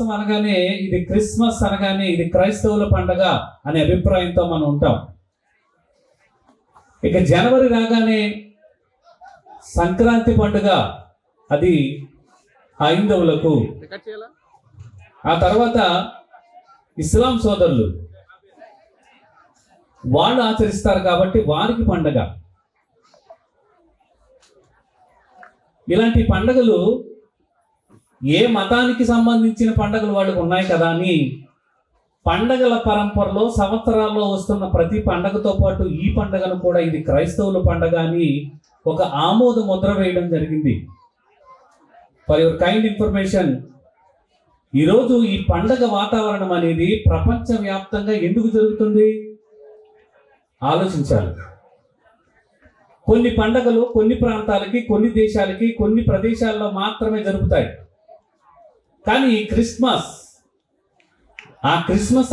మాసం అనగానే ఇది క్రిస్మస్ అనగానే ఇది క్రైస్తవుల పండగ అనే అభిప్రాయంతో మనం ఉంటాం. ఇక జనవరి రాగానే సంక్రాంతి పండుగ, అది హైందవులకు. ఆ తర్వాత ఇస్లాం సోదరులు వాళ్ళు ఆచరిస్తారు కాబట్టి వారికి పండగ. ఇలాంటి పండగలు ఏ మతానికి సంబంధించిన పండగలు వాళ్ళకు ఉన్నాయి కదా అని పండగల పరంపరలో సంవత్సరాల్లో వస్తున్న ప్రతి పండగతో పాటు ఈ పండగను కూడా ఇది క్రైస్తవుల పండగ అని ఒక ఆమోద ముద్ర వేయడం జరిగింది. ఫర్ యువర్ కైండ్ ఇన్ఫర్మేషన్, ఈరోజు ఈ పండగ వాతావరణం అనేది ప్రపంచవ్యాప్తంగా ఎందుకు జరుగుతుంది ఆలోచించాలి. కొన్ని పండగలు కొన్ని ప్రాంతాలకి, కొన్ని దేశాలకి, కొన్ని ప్రదేశాల్లో మాత్రమే జరుగుతాయి. కానీ ఈ క్రిస్మస్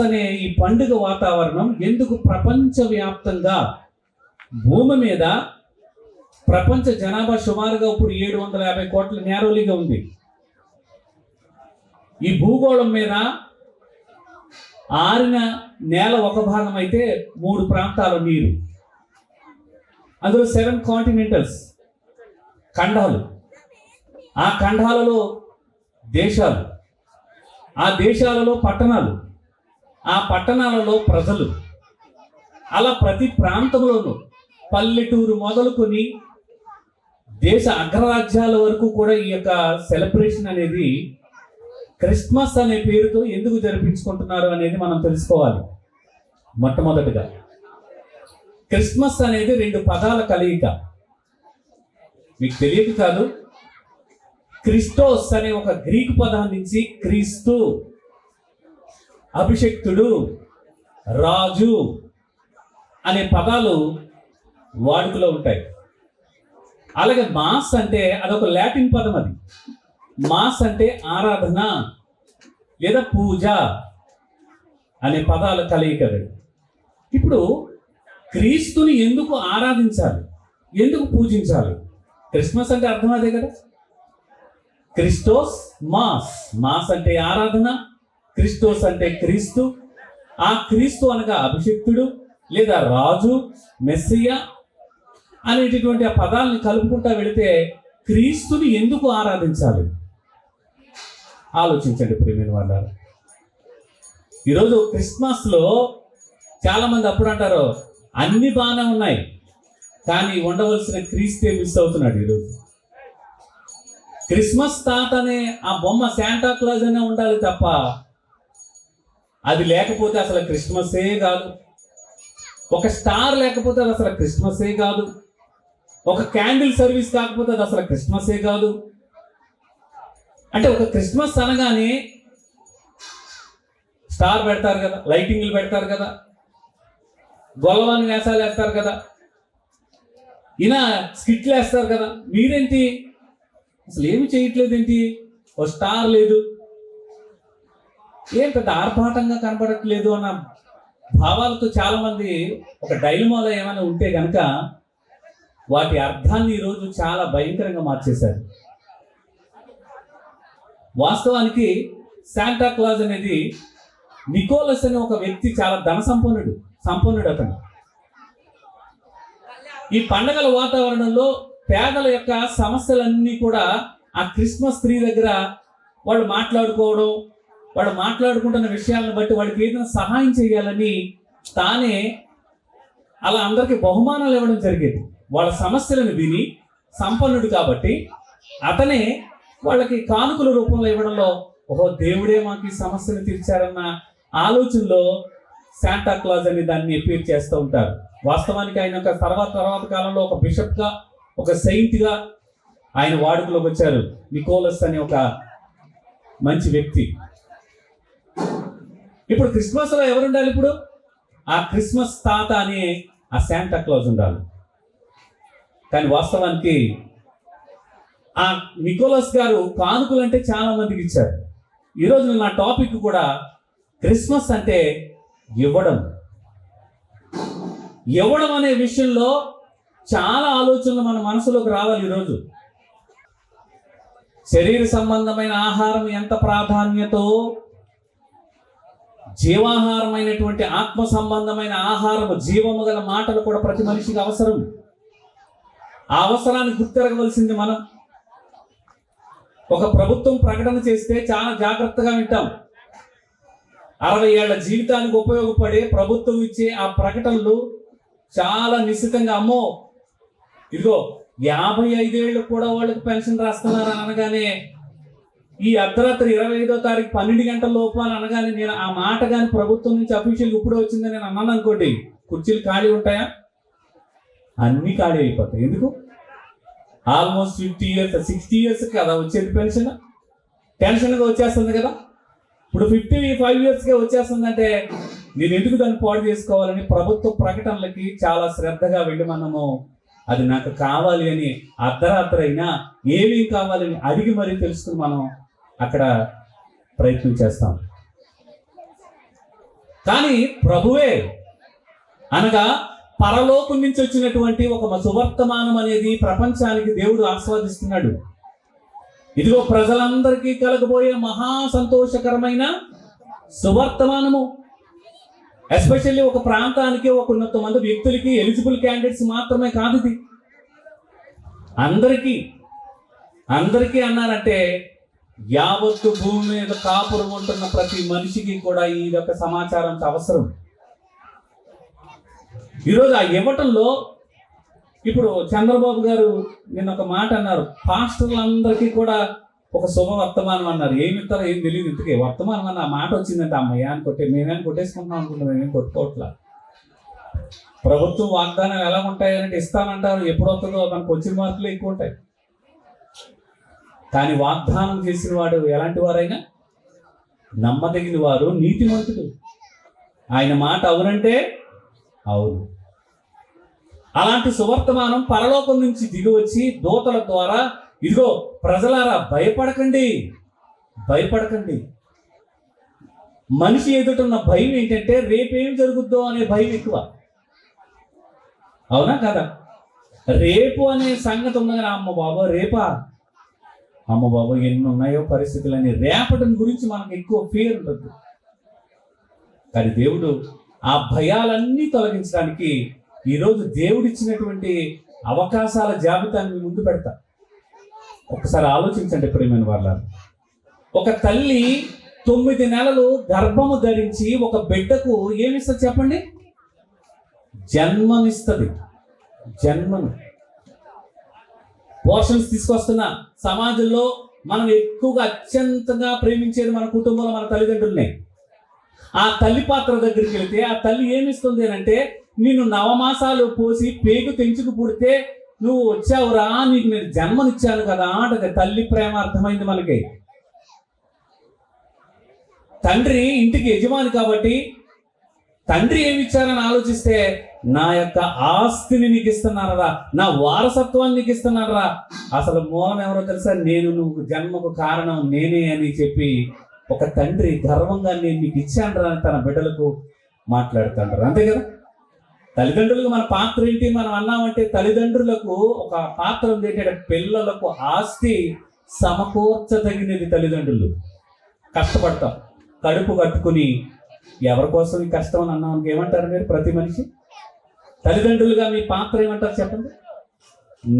అనే ఈ పండుగ వాతావరణం ఎందుకు ప్రపంచవ్యాప్తంగా భూమి మీద ప్రపంచ జనాభా సుమారుగా ఇప్పుడు 750 కోట్ల నేరోలీగా ఉంది. ఈ భూగోళం మీద ఆరిన నేల ఒక భాగం అయితే 3 ప్రాంతాల నీరు, అందులో 7 కాంటినెంటల్స్ ఖండాలు, ఆ ఖండాలలో దేశాలు, ఆ దేశాలలో పట్టణాలు, ఆ పట్టణాలలో ప్రజలు, అలా ప్రతి ప్రాంతంలోనూ పల్లెటూరు మొదలుకొని దేశ అగ్రరాజ్యాల వరకు కూడా ఈ యొక్క సెలబ్రేషన్ అనేది క్రిస్మస్ అనే పేరుతో ఎందుకు జరిపించుకుంటున్నారు అనేది మనం తెలుసుకోవాలి. మొట్టమొదటిగా క్రిస్మస్ అనేది 2 పదాల కలయిక. మీకు తెలియదు కాదు, క్రిస్టోస్ అనే ఒక గ్రీకు పదం నుంచి క్రీస్తు, అభిషక్తుడు, రాజు అనే పదాలు వాడుకలో ఉంటాయి. అలాగే మాస్ అంటే అదొక లాటిన్ పదం. అది మాస్ అంటే ఆరాధన లేదా పూజ అనే పదాల కలయిక. ఇప్పుడు క్రీస్తుని ఎందుకు ఆరాధించాలి, ఎందుకు పూజించాలి? క్రిస్మస్ అంటే అర్థం అదే కదా. క్రిస్టోస్ మాస్, మాస్ అంటే ఆరాధన, క్రిస్టోస్ అంటే క్రీస్తు. ఆ క్రీస్తు అనగా అభిషిక్తుడు లేదా రాజు, మెస్సియా అనేటటువంటి ఆ పదాలని కలుపుకుంటా వెళితే క్రీస్తుని ఎందుకు ఆరాధించాలి ఆలోచించండి ప్రియమైన వాళ్ళారా. ఈరోజు క్రిస్మస్లో చాలామంది అప్పుడు అంటారు అన్ని బాగానే ఉన్నాయి, కానీ ఉండవలసిన క్రీస్తే మిస్ అవుతున్నాడు. ఈరోజు క్రిస్మస్ తాత అనే ఆ బొమ్మ శాంటా క్లాజ్ అనే ఉండాలి తప్ప అది లేకపోతే అసలు క్రిస్మసే కాదు. ఒక స్టార్ లేకపోతే అది అసలు క్రిస్మసే కాదు. ఒక క్యాండిల్ సర్వీస్ కాకపోతే అది అసలు క్రిస్మసే కాదు. అంటే ఒక క్రిస్మస్ అనగానే స్టార్ పెడతారు కదా, లైటింగ్లు పెడతారు కదా, గొల్లవాని వేషాలు వేస్తారు కదా, ఇలా స్కిట్లు వేస్తారు కదా. మీరేంటి అసలు ఏమి చేయట్లేదు ఏంటి? ఓ స్టార్ లేదు, ఏం పెద్ద ఆర్భాటంగా కనబడట్లేదు అన్న భావాలతో చాలామంది ఒక డైలమాలో ఏమైనా ఉంటే కనుక వాటి అర్థాన్ని ఈరోజు చాలా భయంకరంగా మార్చేశారు. వాస్తవానికి శాంటా క్లాజ్ అనేది నికోలస్ అనే ఒక వ్యక్తి చాలా ధన సంపన్నుడు అతను. ఈ పండగల వాతావరణంలో పేదల యొక్క సమస్యలన్నీ కూడా ఆ క్రిస్మస్ ట్రీ దగ్గర వాళ్ళు మాట్లాడుకోవడం, వాళ్ళు మాట్లాడుకుంటున్న విషయాలను బట్టి వాళ్ళకి ఏదైనా సహాయం చేయాలని తానే అలా అందరికీ బహుమానాలు ఇవ్వడం జరిగేది. వాళ్ళ సమస్యలను విని సంపన్నుడు కాబట్టి అతనే వాళ్ళకి కానుకల రూపంలో ఇవ్వడంలో ఓహో దేవుడే మాకు ఈ సమస్యను తీర్చారన్న ఆలోచనలో శాంటా క్లాజ్ అని దాన్ని అపీర్ చేస్తూ ఉంటారు. వాస్తవానికి ఆయన ఒక తర్వాత కాలంలో ఒక బిషప్గా, ఒక సెయింట్గా ఆయన వాడుకలోకి వచ్చారు. నికోలస్ అనే ఒక మంచి వ్యక్తి. ఇప్పుడు క్రిస్మస్లో ఎవరు ఉండాలి? ఇప్పుడు ఆ క్రిస్మస్ తాత అనే ఆ శాంటా క్లాజ్ ఉండాలి. కానీ వాస్తవానికి ఆ నికోలస్ గారు కానుకలు అంటే చాలా మందికి ఇచ్చారు. ఈరోజు నా టాపిక్ కూడా క్రిస్మస్ అంటే ఇవ్వడం అనే విషయంలో చాలా ఆలోచనలు మన మనసులోకి రావాలి. ఈరోజు శరీర సంబంధమైన ఆహారం ఎంత ప్రాధాన్యతో, జీవాహారమైనటువంటి ఆత్మ సంబంధమైన ఆహారము, జీవము గల మాటలు కూడా ప్రతి మనిషికి అవసరం. ఆ అవసరాన్ని గుర్తెరగవలసింది మనం. ఒక ప్రభుత్వం ప్రకటన చేస్తే చాలా జాగ్రత్తగా వింటాం. 60 ఏళ్ల జీవితానికి ఉపయోగపడే ప్రభుత్వం ఇచ్చే ఆ ప్రకటనలు చాలా నిశ్చితంగా, అమ్మో ఇదిగో 55 ఏళ్ళు కూడా వాళ్ళకి పెన్షన్ రాస్తున్నారు అనగానే, ఈ అర్ధరాత్రి 25వ తారీఖు 12 గంటల లోపు అని అనగానే, నేను ఆ మాట కానీ ప్రభుత్వం నుంచి అఫీషియల్ ఇప్పుడే వచ్చిందని నేను అన్నాను అనుకోండి, కుర్చీలు ఖాళీ ఉంటాయా? అన్నీ ఖాళీ అయిపోతాయి. ఎందుకు? ఆల్మోస్ట్ 50 ఇయర్స్ 60 ఇయర్స్ కదా వచ్చేది టెన్షన్గా వచ్చేస్తుంది కదా. ఇప్పుడు 55 ఇయర్స్కే వచ్చేస్తుందంటే నేను ఎందుకు దాన్ని పాడు చేసుకోవాలని ప్రభుత్వ ప్రకటనలకి చాలా శ్రద్ధగా వెళ్ళి మనము అది నాకు కావాలి అని అర్ధరాత్రి అయినా ఏమేం కావాలని అడిగి మరీ తెలుసుకుని మనం అక్కడ ప్రయత్నం చేస్తాం. కానీ ప్రభువే అనగా పరలోకం నుంచి వచ్చినటువంటి ఒక సువర్తమానం అనేది ప్రపంచానికి దేవుడు ఆస్వాదిస్తున్నాడు. ఇదిగో ప్రజలందరికీ కలగబోయే మహా సంతోషకరమైన సువర్తమానము. ఎస్పెషల్లీ ఒక ప్రాంతానికి, ఒక ఉన్నత మంది వ్యక్తులకి, ఎలిజిబుల్ క్యాండిడేట్స్ మాత్రమే కాదు, ఇది అందరికీ అన్నారంటే యావత్తు భూమి మీద కాపురం ఉంటున్న ప్రతి మనిషికి కూడా ఈ యొక్క సమాచారం అవసరం. ఈరోజు ఆ ఇవ్వటంలో ఇప్పుడు చంద్రబాబు గారు నిన్న ఒక మాట అన్నారు, పాస్టర్లందరికీ కూడా ఒక శుభవర్తమానం అన్నారు. ఏమి ఇస్తారో ఏం తెలియదు, ఇంతకే వర్తమానం అన్న ఆ మాట వచ్చిందంటే అమ్మయ్య అని మేమేం కొట్టేసుకుంటున్నాం అనుకుంటున్నాం, మేమేం కొట్టుకోవట్లా. ప్రభుత్వం వాగ్దానాలు ఎలా ఉంటాయంటే ఇస్తానంటారు, ఎప్పుడు వస్తుందో మనకు వచ్చిన మార్కులు ఎక్కువ ఉంటాయి. కానీ వాగ్దానం చేసిన వాడు ఎలాంటి వారైనా నమ్మదగిన వారు, నీతిమంతుడు. ఆయన మాట అవునంటే అవును. అలాంటి సువర్తమానం పరలోకం నుంచి దిగి వచ్చి దూతల ద్వారా, ఇదిగో ప్రజలారా భయపడకండి. మనిషి ఎదుటిన్న భయం ఏంటంటే రేపేం జరుగుద్దో అనే భయం ఎక్కువ, అవునా కదా? రేపు అనే సంగతి ఉంది కానీ అమ్మ బాబా ఎన్ని ఉన్నాయో పరిస్థితులని, రేపటిని గురించి మనకు ఎక్కువ ఫియర్ ఉంటుంది. కానీ దేవుడు ఆ భయాలన్నీ తొలగించడానికి ఈరోజు దేవుడిచ్చినటువంటి అవకాశాల జాబితాన్ని మీ ముందు పెడతా. ఒకసారి ఆలోచించండి ప్రియమైన వాళ్ళారు. ఒక తల్లి 9 నెలలు గర్భము ధరించి ఒక బిడ్డకు ఏమిస్తుంది చెప్పండి? జన్మనిస్తుంది. పోర్షన్స్ తీసుకొస్తున్న సమాజంలో మనం ఎక్కువగా అత్యంతగా ప్రేమించేది మన కుటుంబంలో మన తల్లిదండ్రులనే. ఆ తల్లి పాత్ర దగ్గరికి వెళితే ఆ తల్లి ఏమిస్తుంది అంటే, నిన్ను 9 మాసాలు పోసి పేగు తెంచుకు పుడితే నువ్వు వచ్చావురా, నీకు నేను జన్మనిచ్చాను కదా అంటే తల్లి ప్రేమ అర్థమైంది మనకి. తండ్రి ఇంటికి యజమాని కాబట్టి తండ్రి ఏమి ఇచ్చారని ఆలోచిస్తే, నా యొక్క ఆస్తిని నీకు ఇస్తున్నారా, నా వారసత్వాన్ని నీకు ఇస్తున్నారా. అసలు మూలం ఎవరో తెలుసా? నువ్వు జన్మకు కారణం నేనే అని చెప్పి ఒక తండ్రి గర్వంగా నేను నీకు ఇచ్చాను అని తన బిడ్డలకు మాట్లాడుతుంటారు. అంతే కదా? తల్లిదండ్రులకు మన పాత్ర ఏంటి? మనం అన్నామంటే తల్లిదండ్రులకు ఒక పాత్ర ఉంది ఏంటంటే, పిల్లలకు ఆస్తి సమకూర్చదగినది. తల్లిదండ్రులు కష్టపడతాం, కడుపు కట్టుకుని ఎవరి కోసం ఈ కష్టం అని అన్నాం ఏమంటారు మీరు? ప్రతి మనిషి తల్లిదండ్రులుగా మీ పాత్ర ఏమంటారు చెప్పండి?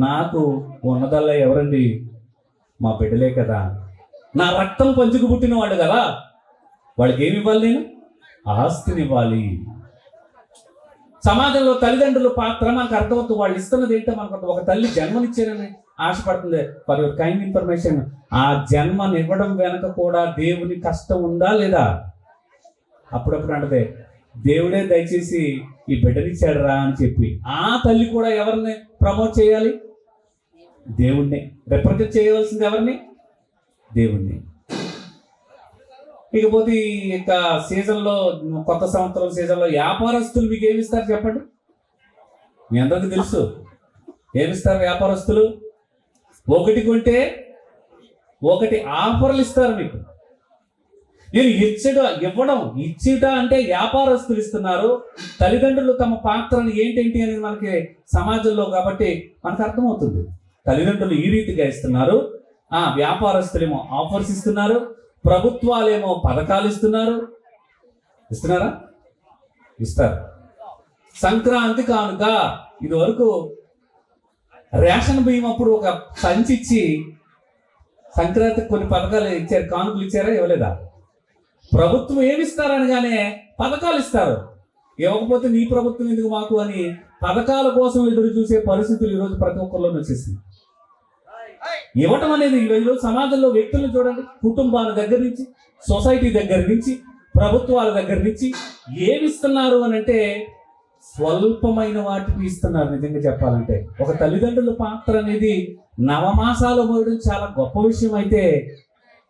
నాకు ఉన్నదల్లా ఎవరండి? మా బిడ్డలే కదా, నా రక్తం పంచుకు పుట్టిన వాళ్ళు కదా, వాళ్ళకి ఏమి ఇవ్వాలి? నేను ఆస్తిని ఇవ్వాలి. సమాజంలో తల్లిదండ్రుల పాత్ర మనకు అర్థమవుతుంది. వాళ్ళు ఇస్తున్నది ఏంటో మనకు ఒక తల్లి జన్మనిచ్చారని ఆశపడుతుంది. ఫర్ యువర్ కైండ్ ఇన్ఫర్మేషన్, ఆ జన్మనివ్వడం వెనక కూడా దేవుని కష్టం ఉందా లేదా? అప్పుడప్పుడు అంటే దేవుడే దయచేసి ఈ బిడ్డనిచ్చాడు రా అని చెప్పి ఆ తల్లి కూడా ఎవరిని ప్రమోట్ చేయాలి? దేవుణ్ణి. రిప్రజెంట్ చేయవలసింది ఎవరిని? దేవుణ్ణి. ఇకపోతే ఈ యొక్క సీజన్లో, కొత్త సంవత్సరం సీజన్లో వ్యాపారస్తులు మీకు ఏమిస్తారు చెప్పండి? మీ అందరికీ తెలుసు ఏమిస్తారు వ్యాపారస్తులు? ఒకటి కొంటే ఒకటి ఆఫర్లు ఇస్తారు మీకు. నేను ఇచ్చుట అంటే వ్యాపారస్తులు ఇస్తున్నారు. తల్లిదండ్రులు తమ పాత్రను ఏంటేంటి అనేది మనకి సమాజంలో కాబట్టి మనకు అర్థమవుతుంది. తల్లిదండ్రులు ఈ రీతిగా ఇస్తున్నారు, వ్యాపారస్తులేమో ఆఫర్స్ ఇస్తున్నారు, ప్రభుత్వాలేమో పథకాలు ఇస్తున్నారు. ఇస్తున్నారా? ఇస్తారు. సంక్రాంతి కానుక ఇది వరకు రేషన్ బియ్యం అప్పుడు ఒక సంచి ఇచ్చి సంక్రాంతికి కొన్ని పథకాలు ఇచ్చారు, కానుకలు ఇచ్చారా? ఇవ్వలేదా? ప్రభుత్వం ఏమిస్తారనగానే పథకాలు ఇస్తారు. ఇవ్వకపోతే నీ ప్రభుత్వం ఎందుకు మాకు అని పథకాల కోసం ఎదురు చూసే పరిస్థితులు ఈరోజు ప్రతి ఒక్కరిలోనే వచ్చేసింది. ఇవ్వటం అనేది ఈరోజు సమాజంలో వ్యక్తులను చూడండి, కుటుంబాల దగ్గర నుంచి, సొసైటీ దగ్గర నుంచి, ప్రభుత్వాల దగ్గర నుంచి ఏమి ఇస్తున్నారు అని అంటే స్వల్పమైన వాటికి ఇస్తున్నారు. నిజంగా చెప్పాలంటే ఒక తల్లిదండ్రుల పాత్ర అనేది నవమాసాలు మోయడం చాలా గొప్ప విషయం. అయితే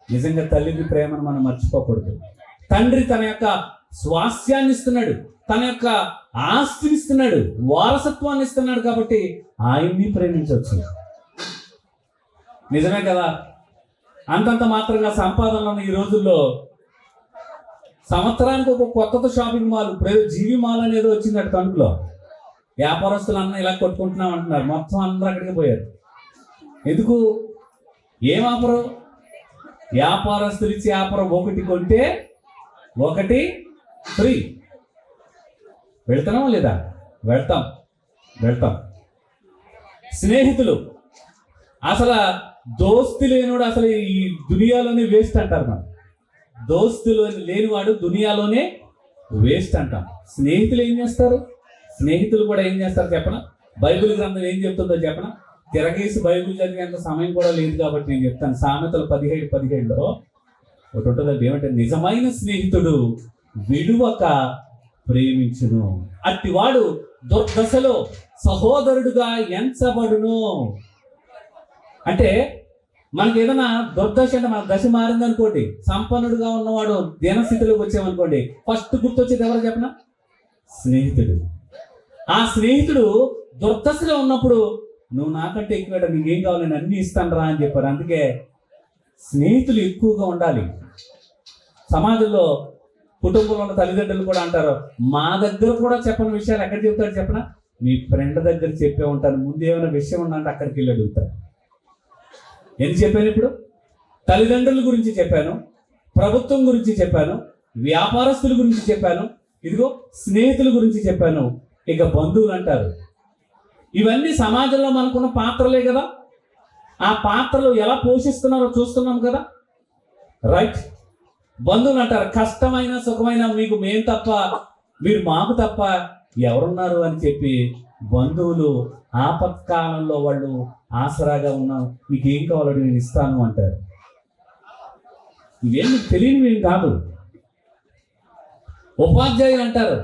నిజంగా తల్లిని ప్రేమను మనం మర్చిపోకూడదు. తండ్రి తన యొక్క స్వాస్థ్యాన్ని ఇస్తున్నాడు, తన యొక్క ఆస్తిని ఇస్తున్నాడు, వారసత్వాన్ని ఇస్తున్నాడు. కాబట్టి ఆయన్ని ప్రేమించవచ్చు. నిజమే కదా? అంతంత మాత్రంగా సంపాదనలో ఈ రోజుల్లో సంవత్సరానికి ఒక కొత్త షాపింగ్ మాల్, ఇప్పుడు ఏదో జీవి మాల్ అనేది వచ్చిందట తణుకులో. వ్యాపారస్తులు అన్న ఇలా కొట్టుకుంటున్నాం అంటున్నారు, మొత్తం అందరూ అక్కడికి పోయారు. ఎందుకు? ఏం ఆఫరు? వ్యాపారస్తులు ఇచ్చే ఆఫర్, ఒకటి కొంటే ఒకటి ఫ్రీ. వెళ్తున్నామా లేదా? వెళ్తాం. స్నేహితులు, అసలు దోస్తు లేనివాడు అసలు ఈ దునియాలోనే వేస్ట్ అంటారు. మనం దోస్తులు లేనివాడు దునియాలోనే వేస్ట్ అంటాం. స్నేహితులు ఏం చేస్తారు? స్నేహితులు కూడా ఏం చేస్తారు చెప్పనా? బైబిల్ గ్రంథం ఏం చెప్తుందో చెప్పనా? తిరగేసి బైబిల్ చదివేంత సమయం కూడా లేదు కాబట్టి నేను చెప్తాను. సామెతలు 17:17లో ఒకటి ఉంటుంది, ఏమంటే నిజమైన స్నేహితుడు విడువక ప్రేమించును, అట్టివాడు దుర్దశలో సహోదరుడుగా ఎంచబడును. అంటే మనకి ఏదైనా దుర్దశ అంటే మన దశ మారిందనుకోండి, సంపన్నుడుగా ఉన్నవాడు దీనస్థితిలోకి వచ్చామనుకోండి, ఫస్ట్ గుర్తొచ్చేది ఎవరు చెప్పనా? స్నేహితుడు. ఆ స్నేహితుడు దుర్దశలో ఉన్నప్పుడు నువ్వు నాకంటే ఎక్కువ, నీకేం కావాలి నేను అన్ని ఇస్తాను రా అని చెప్పారు. అందుకే స్నేహితులు ఎక్కువగా ఉండాలి. సమాజంలో కుటుంబంలో ఉన్న తల్లిదండ్రులు కూడా అంటారు, మా దగ్గర కూడా చెప్పని విషయాలు ఎక్కడ చెబుతాడు చెప్పనా? మీ ఫ్రెండ్ దగ్గర చెప్పే ఉంటాను, ముందు ఏమైనా విషయం ఉందంటే అక్కడికి వెళ్ళి అడుగుతారు. ఎందుకు చెప్పాను? ఇప్పుడు తల్లిదండ్రుల గురించి చెప్పాను, ప్రభుత్వం గురించి చెప్పాను, వ్యాపారస్తుల గురించి చెప్పాను, ఇదిగో స్నేహితుల గురించి చెప్పాను, ఇక బంధువులు అంటారు. ఇవన్నీ సమాజంలో మనకున్న పాత్రలే కదా. ఆ పాత్రలు ఎలా పోషిస్తున్నారో చూస్తున్నాం కదా, రైట్? బంధువులు అంటారు, కష్టమైన సుఖమైన మీకు మేము తప్ప, మీరు మాకు తప్ప ఎవరున్నారు అని చెప్పి బంధువులు ఆపత్కాలంలో వాళ్ళు ఆసరాగా ఉన్నాం, మీకు ఏం కావాలో నేను ఇస్తాను అంటారు. ఇవేం మీకు తెలియనివి కాదు. ఉపాధ్యాయులు అంటారు,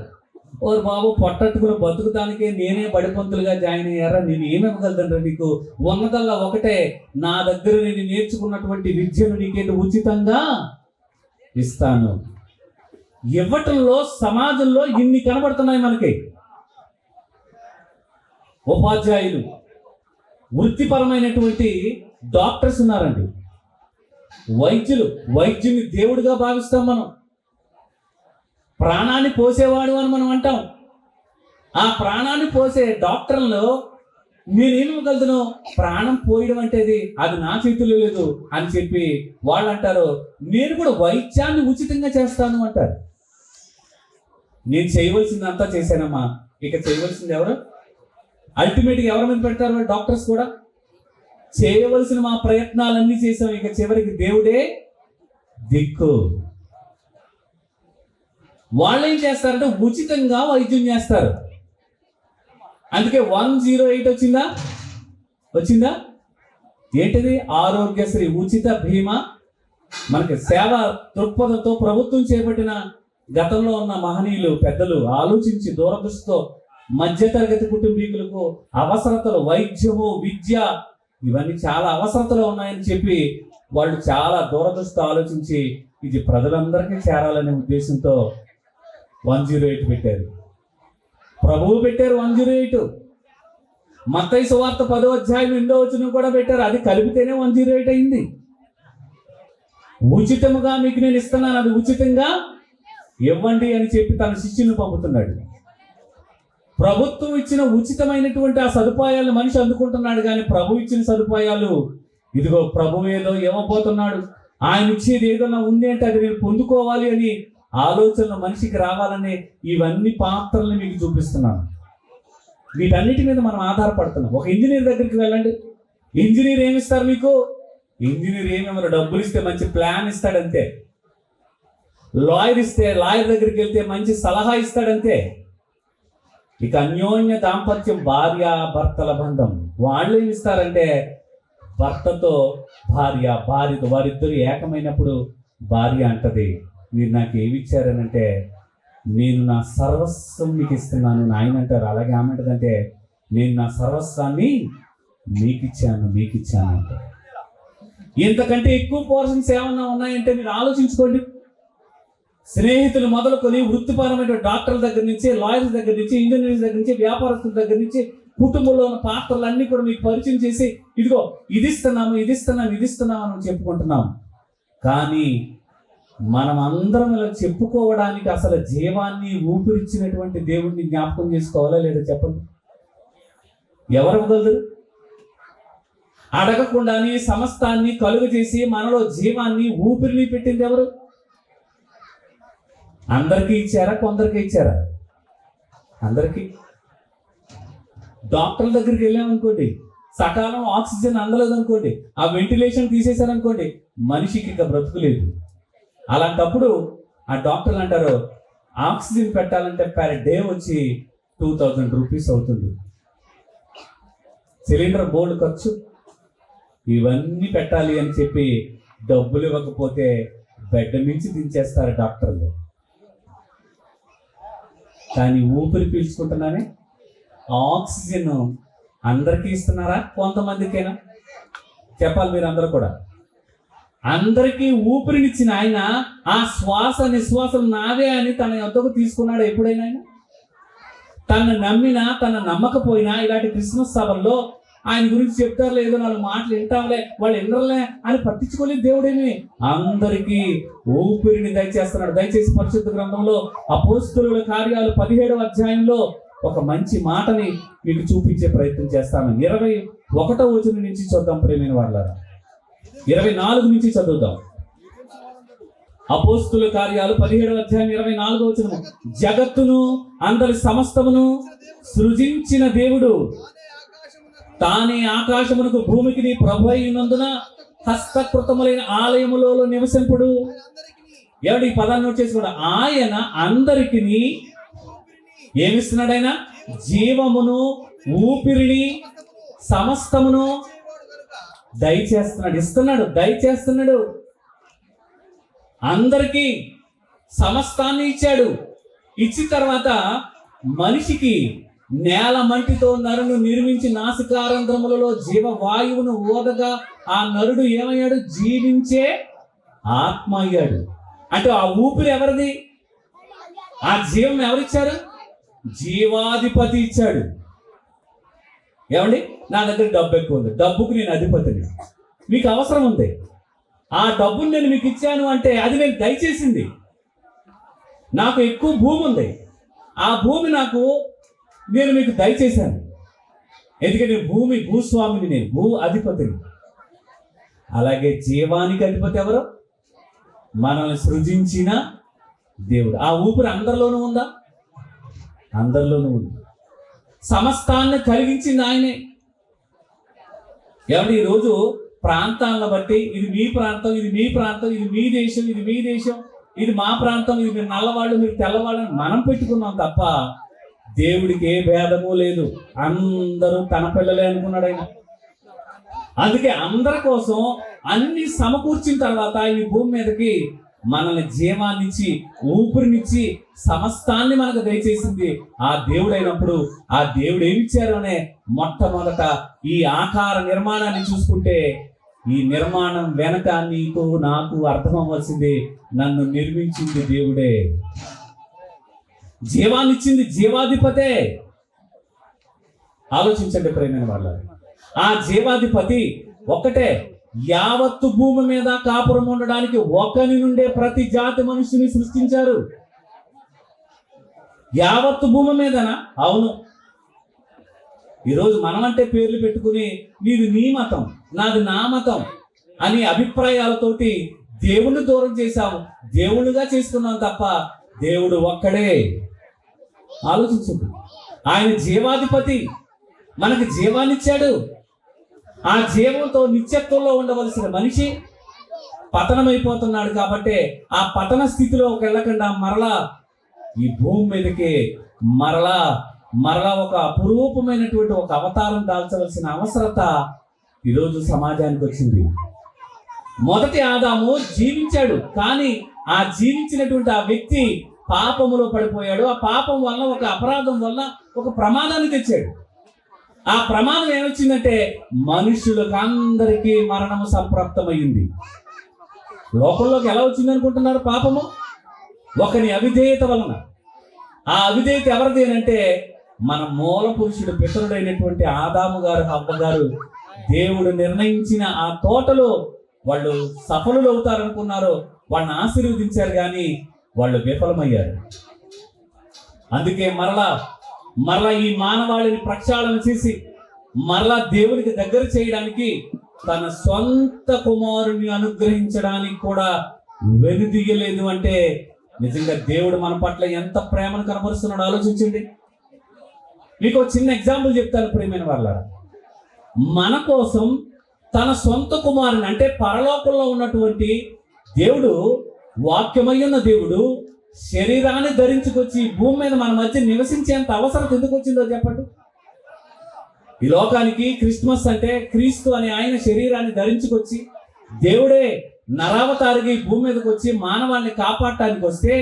ఓరు బాబు పొట్టట్టుకుని బతుకుతానికే నేనే బడిపంతులుగా జాయిన్ అయ్యారా, నేను ఏమివ్వగలదండ్రా నీకు, ఉన్నదల్లా ఒకటే, నా దగ్గర నేను నేర్చుకున్నటువంటి విద్యను నీకేంటి ఉచితంగా ఇస్తాను. ఇవ్వటంలో సమాజంలో ఇన్ని కనబడుతున్నాయి మనకి. ఉపాధ్యాయులు, వృత్తిపరమైనటువంటి డాక్టర్స్ ఉన్నారండి, వైద్యుని దేవుడిగా భావిస్తాం మనం, ప్రాణాన్ని పోసేవాడు అని మనం అంటాం. ఆ ప్రాణాన్ని పోసే డాక్టర్లు నేనేమివ్వగలుగుతాను, ప్రాణం పోయడం అంటే అది నా చేతుల్లో లేదు అని చెప్పి వాళ్ళు అంటారు, నేను కూడా వైద్యాన్ని ఉచితంగా చేస్తాను అంటారు. నేను చేయవలసింది అంతా చేశానమ్మా, ఇక చేయవలసింది ఎవరు? అల్టిమేట్గా ఎవరి మీద పెడతారు? డాక్టర్స్ కూడా చేయవలసిన మా ప్రయత్నాలన్నీ చేసాం, ఇక చివరికి దేవుడే దిక్కు. వాళ్ళు ఏం చేస్తారంటే ఉచితంగా వైద్యం చేస్తారు. అందుకే 108 వచ్చిందా? ఏంటిది? ఆరోగ్యశ్రీ ఉచిత బీమా. మనకి సేవ దృక్పథంతో ప్రభుత్వం చేపట్టిన గతంలో ఉన్న మహనీయులు పెద్దలు ఆలోచించి దూరదృష్టితో మధ్యతరగతి కుటుంబీకులకు అవసరతలు, వైద్యము, విద్య, ఇవన్నీ చాలా అవసరతలు ఉన్నాయని చెప్పి వాళ్ళు చాలా దూరదృష్టితో ఆలోచించి ఇది ప్రజలందరికీ చేరాలనే ఉద్దేశంతో 108 పెట్టారు. ప్రభువు పెట్టారు 108. మత్తయి సువార్త 10:8 కూడా పెట్టారు. అది కలిపితేనే 108 అయింది. ఉచితముగా మీకు నేను ఇస్తున్నాను, అది ఉచితంగా ఇవ్వండి అని చెప్పి తన శిష్యులను పంపుతున్నాడు. ప్రభుత్వం ఇచ్చిన ఉచితమైనటువంటి ఆ సదుపాయాలను మనిషి అందుకుంటున్నాడు, కానీ ప్రభు ఇచ్చిన సదుపాయాలు ఇదిగో ప్రభు ఏదో ఇవ్వబోతున్నాడు, ఆయన ఇచ్చేది ఏదైనా ఉంది అంటే అది నేను పొందుకోవాలి అని ఆలోచన మనిషికి రావాలని ఇవన్నీ పాత్రల్ని మీకు చూపిస్తున్నాను. వీటన్నిటి మీద మనం ఆధారపడుతున్నాం. ఒక ఇంజనీర్ దగ్గరికి వెళ్ళండి, ఇంజనీర్ ఏమిస్తారు మీకు? ఇంజనీర్ ఏమేమో డబ్బులు ఇస్తే మంచి ప్లాన్ ఇస్తాడంతే. లాయర్ ఇస్తే లాయర్ దగ్గరికి వెళ్తే మంచి సలహా ఇస్తాడంతే. ఇక అన్యోన్య దాంపత్యం, భార్య భర్తల బంధం, వాళ్ళు ఏమి ఇస్తారంటే భర్తతో భార్య, భార్యతో వారిద్దరు ఏకమైనప్పుడు భార్య అంటది, మీరు నాకు ఏమి ఇచ్చారనంటే నేను నా సర్వస్వం మీకు ఇస్తున్నాను. ఆయన అంటారు అలాగే ఆమె అంటదంటే నేను నా సర్వస్వాన్ని మీకు ఇచ్చాను అంటారు. ఇంతకంటే ఎక్కువ పోర్షన్స్ ఏమన్నా ఉన్నాయంటే మీరు ఆలోచించుకోండి. స్నేహితులు మొదలుకొని వృత్తిపరమైన డాక్టర్ల దగ్గర నుంచి, లాయర్స్ దగ్గర నుంచి, ఇంజనీర్స్ దగ్గర నుంచి, వ్యాపారస్తుల దగ్గర నుంచి, కుటుంబంలో ఉన్న పాత్రలన్నీ కూడా మీకు పరిచయం చేసి ఇదిగో ఇది ఇస్తున్నాం అని చెప్పుకుంటున్నాం. కానీ మనం అందరం ఇలా చెప్పుకోవడానికి అసలు జీవాన్ని ఊపిరిచ్చినటువంటి దేవుడిని జ్ఞాపకం చేసుకోవాలా లేదా చెప్పండి? ఎవరు ఇవ్వగలరు? అడగకుండానే సమస్తాన్ని కలుగు చేసి మనలో జీవాన్ని ఊపిరిని పెట్టింది ఎవరు? అందరికీ ఇచ్చారా? కొందరికి ఇచ్చారా? అందరికీ. డాక్టర్ల దగ్గరికి వెళ్ళామనుకోండి, సకాలం ఆక్సిజన్ అందలేదు అనుకోండి, ఆ వెంటిలేషన్ తీసేశారనుకోండి, మనిషికి ఇక బ్రతుకులేదు. అలాంటప్పుడు ఆ డాక్టర్లు అంటారు ఆక్సిజన్ పెట్టాలంటే పర్ డే వచ్చి 2000 రూపీస్ అవుతుంది. సిలిండర్ బోర్డు ఖర్చు, ఇవన్నీ పెట్టాలి అని చెప్పి డబ్బులు ఇవ్వకపోతే బెడ్ నుంచి దించేస్తారు డాక్టర్లు. కానీ ఊపిరి పీల్చుకుంటున్నానే ఆక్సిజన్ అందరికీ ఇస్తున్నారా? కొంతమందికైనా? చెప్పాలి మీరు అందరూ కూడా. అందరికీ ఊపిరినిచ్చిన ఆయన ఆ శ్వాస నిశ్వాసలు నావే అని తన యొద్దకు తీసుకున్నాడు ఎప్పుడైనా? ఆయన తన నమ్మినా తన నమ్మకపోయినా ఇలాంటి క్రిస్మస్ సభల్లో ఆయన గురించి చెప్తారు లేదో, 4 మాటలు వింటాంలే, వాళ్ళు వినరులే అని పట్టించుకోలేదు. దేవుడేమి అందరికీ ఊపిరిని దయచేస్తున్నాడు. దయచేసి పరిశుద్ధ గ్రంథంలో అపోస్తలుల కార్యాలు 17వ అధ్యాయంలో ఒక మంచి మాటని మీకు చూపించే ప్రయత్నం చేస్తాను. 21వ వచనం నుంచి చూద్దాం ప్రియమైన వాళ్ళారా. 24 నుంచి చదువుదాం. అపోస్తుల కార్యాలు 17వ అధ్యాయం 24వ వచనము. జగత్తును అందరి సమస్తమును సృజించిన దేవుడు తానే ఆకాశమునకు భూమికి ప్రభు అయినందున హస్తకృతములైన ఆలయములో నివసింపుడు. ఎవడు ఈ పదాన్ని నోట్ చేసుకోండి. ఆయన అందరికి ఏమిస్తున్నాడు? ఆయన జీవమును ఊపిరిని సమస్తమును దయచేస్తున్నాడు. అందరికీ సమస్తాన్ని ఇచ్చాడు. ఇచ్చిన తర్వాత మనిషికి నేల మంటితో నరును నిర్మించి నాసికారంధ్రములలో జీవవాయువును ఓదగా ఆ నరుడు ఏమయ్యాడు? జీవించే ఆత్మ అయ్యాడు. అంటే ఆ ఊపిరి ఎవరిది? ఆ జీవం ఎవరిచ్చారు? జీవాధిపతి ఇచ్చాడు. ఏమండి, నా దగ్గర డబ్బు ఎక్కువ ఉంది, డబ్బుకు నేను అధిపతిని, మీకు అవసరం ఉంది, ఆ డబ్బుని నేను మీకు ఇచ్చాను అంటే అది నేను దయచేసింది. నాకు ఎక్కువ భూమి ఉంది, ఆ భూమి నేను మీకు దయచేశాను. ఎందుకంటే భూస్వామిని, నేను భూ అధిపతిని. అలాగే జీవానికి అధిపతి ఎవరు? మనల్ని సృజించిన దేవుడు. ఆ ఊపిరి అందరిలోనూ ఉందా? అందరిలోనూ ఉంది. సమస్తాన్ని కలిగించింది ఆయనే. ఏమంటే ఈరోజు ప్రాంతాలను బట్టి ఇది మీ ప్రాంతం, ఇది మీ ప్రాంతం, ఇది మీ దేశం, ఇది మీ దేశం, ఇది మా ప్రాంతం, ఇది మీరు నల్లవాళ్ళు, మీరు తెల్లవాళ్ళు మనం పెట్టుకున్నాం తప్ప దేవుడికి ఏ భేదము లేదు. అందరూ తన పిల్లలే అనుకున్నాడు ఆయన. అందుకే అందరి కోసం అన్ని సమకూర్చిన తర్వాత ఈ భూమి మీదకి మనల్ని జీవాన్నిచ్చి ఊపిరినిచ్చి సమస్తాన్ని మనకు దయచేసింది ఆ దేవుడైనప్పుడు ఆ దేవుడు ఏమిచ్చారు అనే మొట్టమొదట ఈ ఆకార నిర్మాణాన్ని చూసుకుంటే ఈ నిర్మాణం వెనక నీకు నాకు అర్థం అవ్వాల్సింది, నన్ను నిర్మించింది దేవుడే, జీవాన్నిచ్చింది జీవాధిపతే. ఆలోచించండి ప్రేమైన వాళ్ళ. ఆ జీవాధిపతి ఒక్కటే యావత్తు భూమి మీద కాపురం ఉండడానికి ఒకరి నుండే ప్రతి జాతి మనుషుని సృష్టించారు. యావత్తు భూమి మీదనా? అవును. ఈరోజు మనమంటే పేర్లు పెట్టుకుని నీది నీ మతం, నాది నా మతం అని అభిప్రాయాలతోటి దేవుణ్ణి దూరం చేశాము, దేవుళ్ళుగా చేసుకున్నాం తప్ప దేవుడు ఒక్కడే. ఆలోచించండి. ఆయన జీవాధిపతి, మనకు జీవాన్నిచ్చాడు. ఆ జీవంతో నిత్యత్వంలో ఉండవలసిన మనిషి పతనమైపోతున్నాడు. కాబట్టి ఆ పతన స్థితిలోకి వెళ్ళకుండా మరలా ఈ భూమి మీదకి మరలా ఒక అపురూపమైనటువంటి ఒక అవతారం దాల్చవలసిన అవసరత ఈరోజు సమాజానికి వచ్చింది. మొదటి ఆదాము జీవించాడు, కానీ ఆ జీవించినటువంటి ఆ వ్యక్తి పాపములో పడిపోయాడు. ఆ పాపం వల్ల, ఒక అపరాధం వల్ల ఒక ప్రమాదాన్ని తెచ్చాడు. ఆ ప్రమాదం ఏమొచ్చిందంటే మనుషులకు అందరికీ మరణము సంప్రాప్తమైంది. లోకంలోకి ఎలా వచ్చింది అనుకుంటున్నారు? పాపము ఒకని అవిధేయత వలన. ఆ అవిధేయత ఎవరిది అంటే మన మూల పురుషుడు, పితరుడైనటువంటి ఆదాము గారు, హవ్వ గారు దేవుడు నిర్ణయించిన ఆ తోటలో వాళ్ళు సఫలులు అవుతారనుకున్నారు. వాళ్ళని ఆశీర్వదించారు, కానీ వాళ్ళు విఫలమయ్యారు. అందుకే మరలా ఈ మానవాళిని ప్రక్షాళన చేసి మరలా దేవునికి దగ్గర చేయడానికి తన సొంత కుమారుని అనుగ్రహించడానికి కూడా వెనుదిగలేదు. అంటే నిజంగా దేవుడు మన పట్ల ఎంత ప్రేమను కనబరుస్తున్నాడో ఆలోచించండి. మీకు ఒక చిన్న ఎగ్జాంపుల్ చెప్తాను ప్రియమైన వాళ్ళారా. మన కోసం తన సొంత కుమారుని, అంటే పరలోకంలో ఉన్నటువంటి దేవుడు, వాక్యమయ్యున్న దేవుడు శరీరాన్ని ధరించుకొచ్చి భూమి మీద మన మధ్య నివసించేంత అవసరం ఎందుకు వచ్చిందో చెప్పండి. ఈ లోకానికి క్రిస్మస్ అంటే క్రీస్తు అనే ఆయన శరీరాన్ని ధరించుకొచ్చి దేవుడే నరావతారికి భూమి మీదకి వచ్చి మానవాన్ని కాపాడటానికి వస్తే,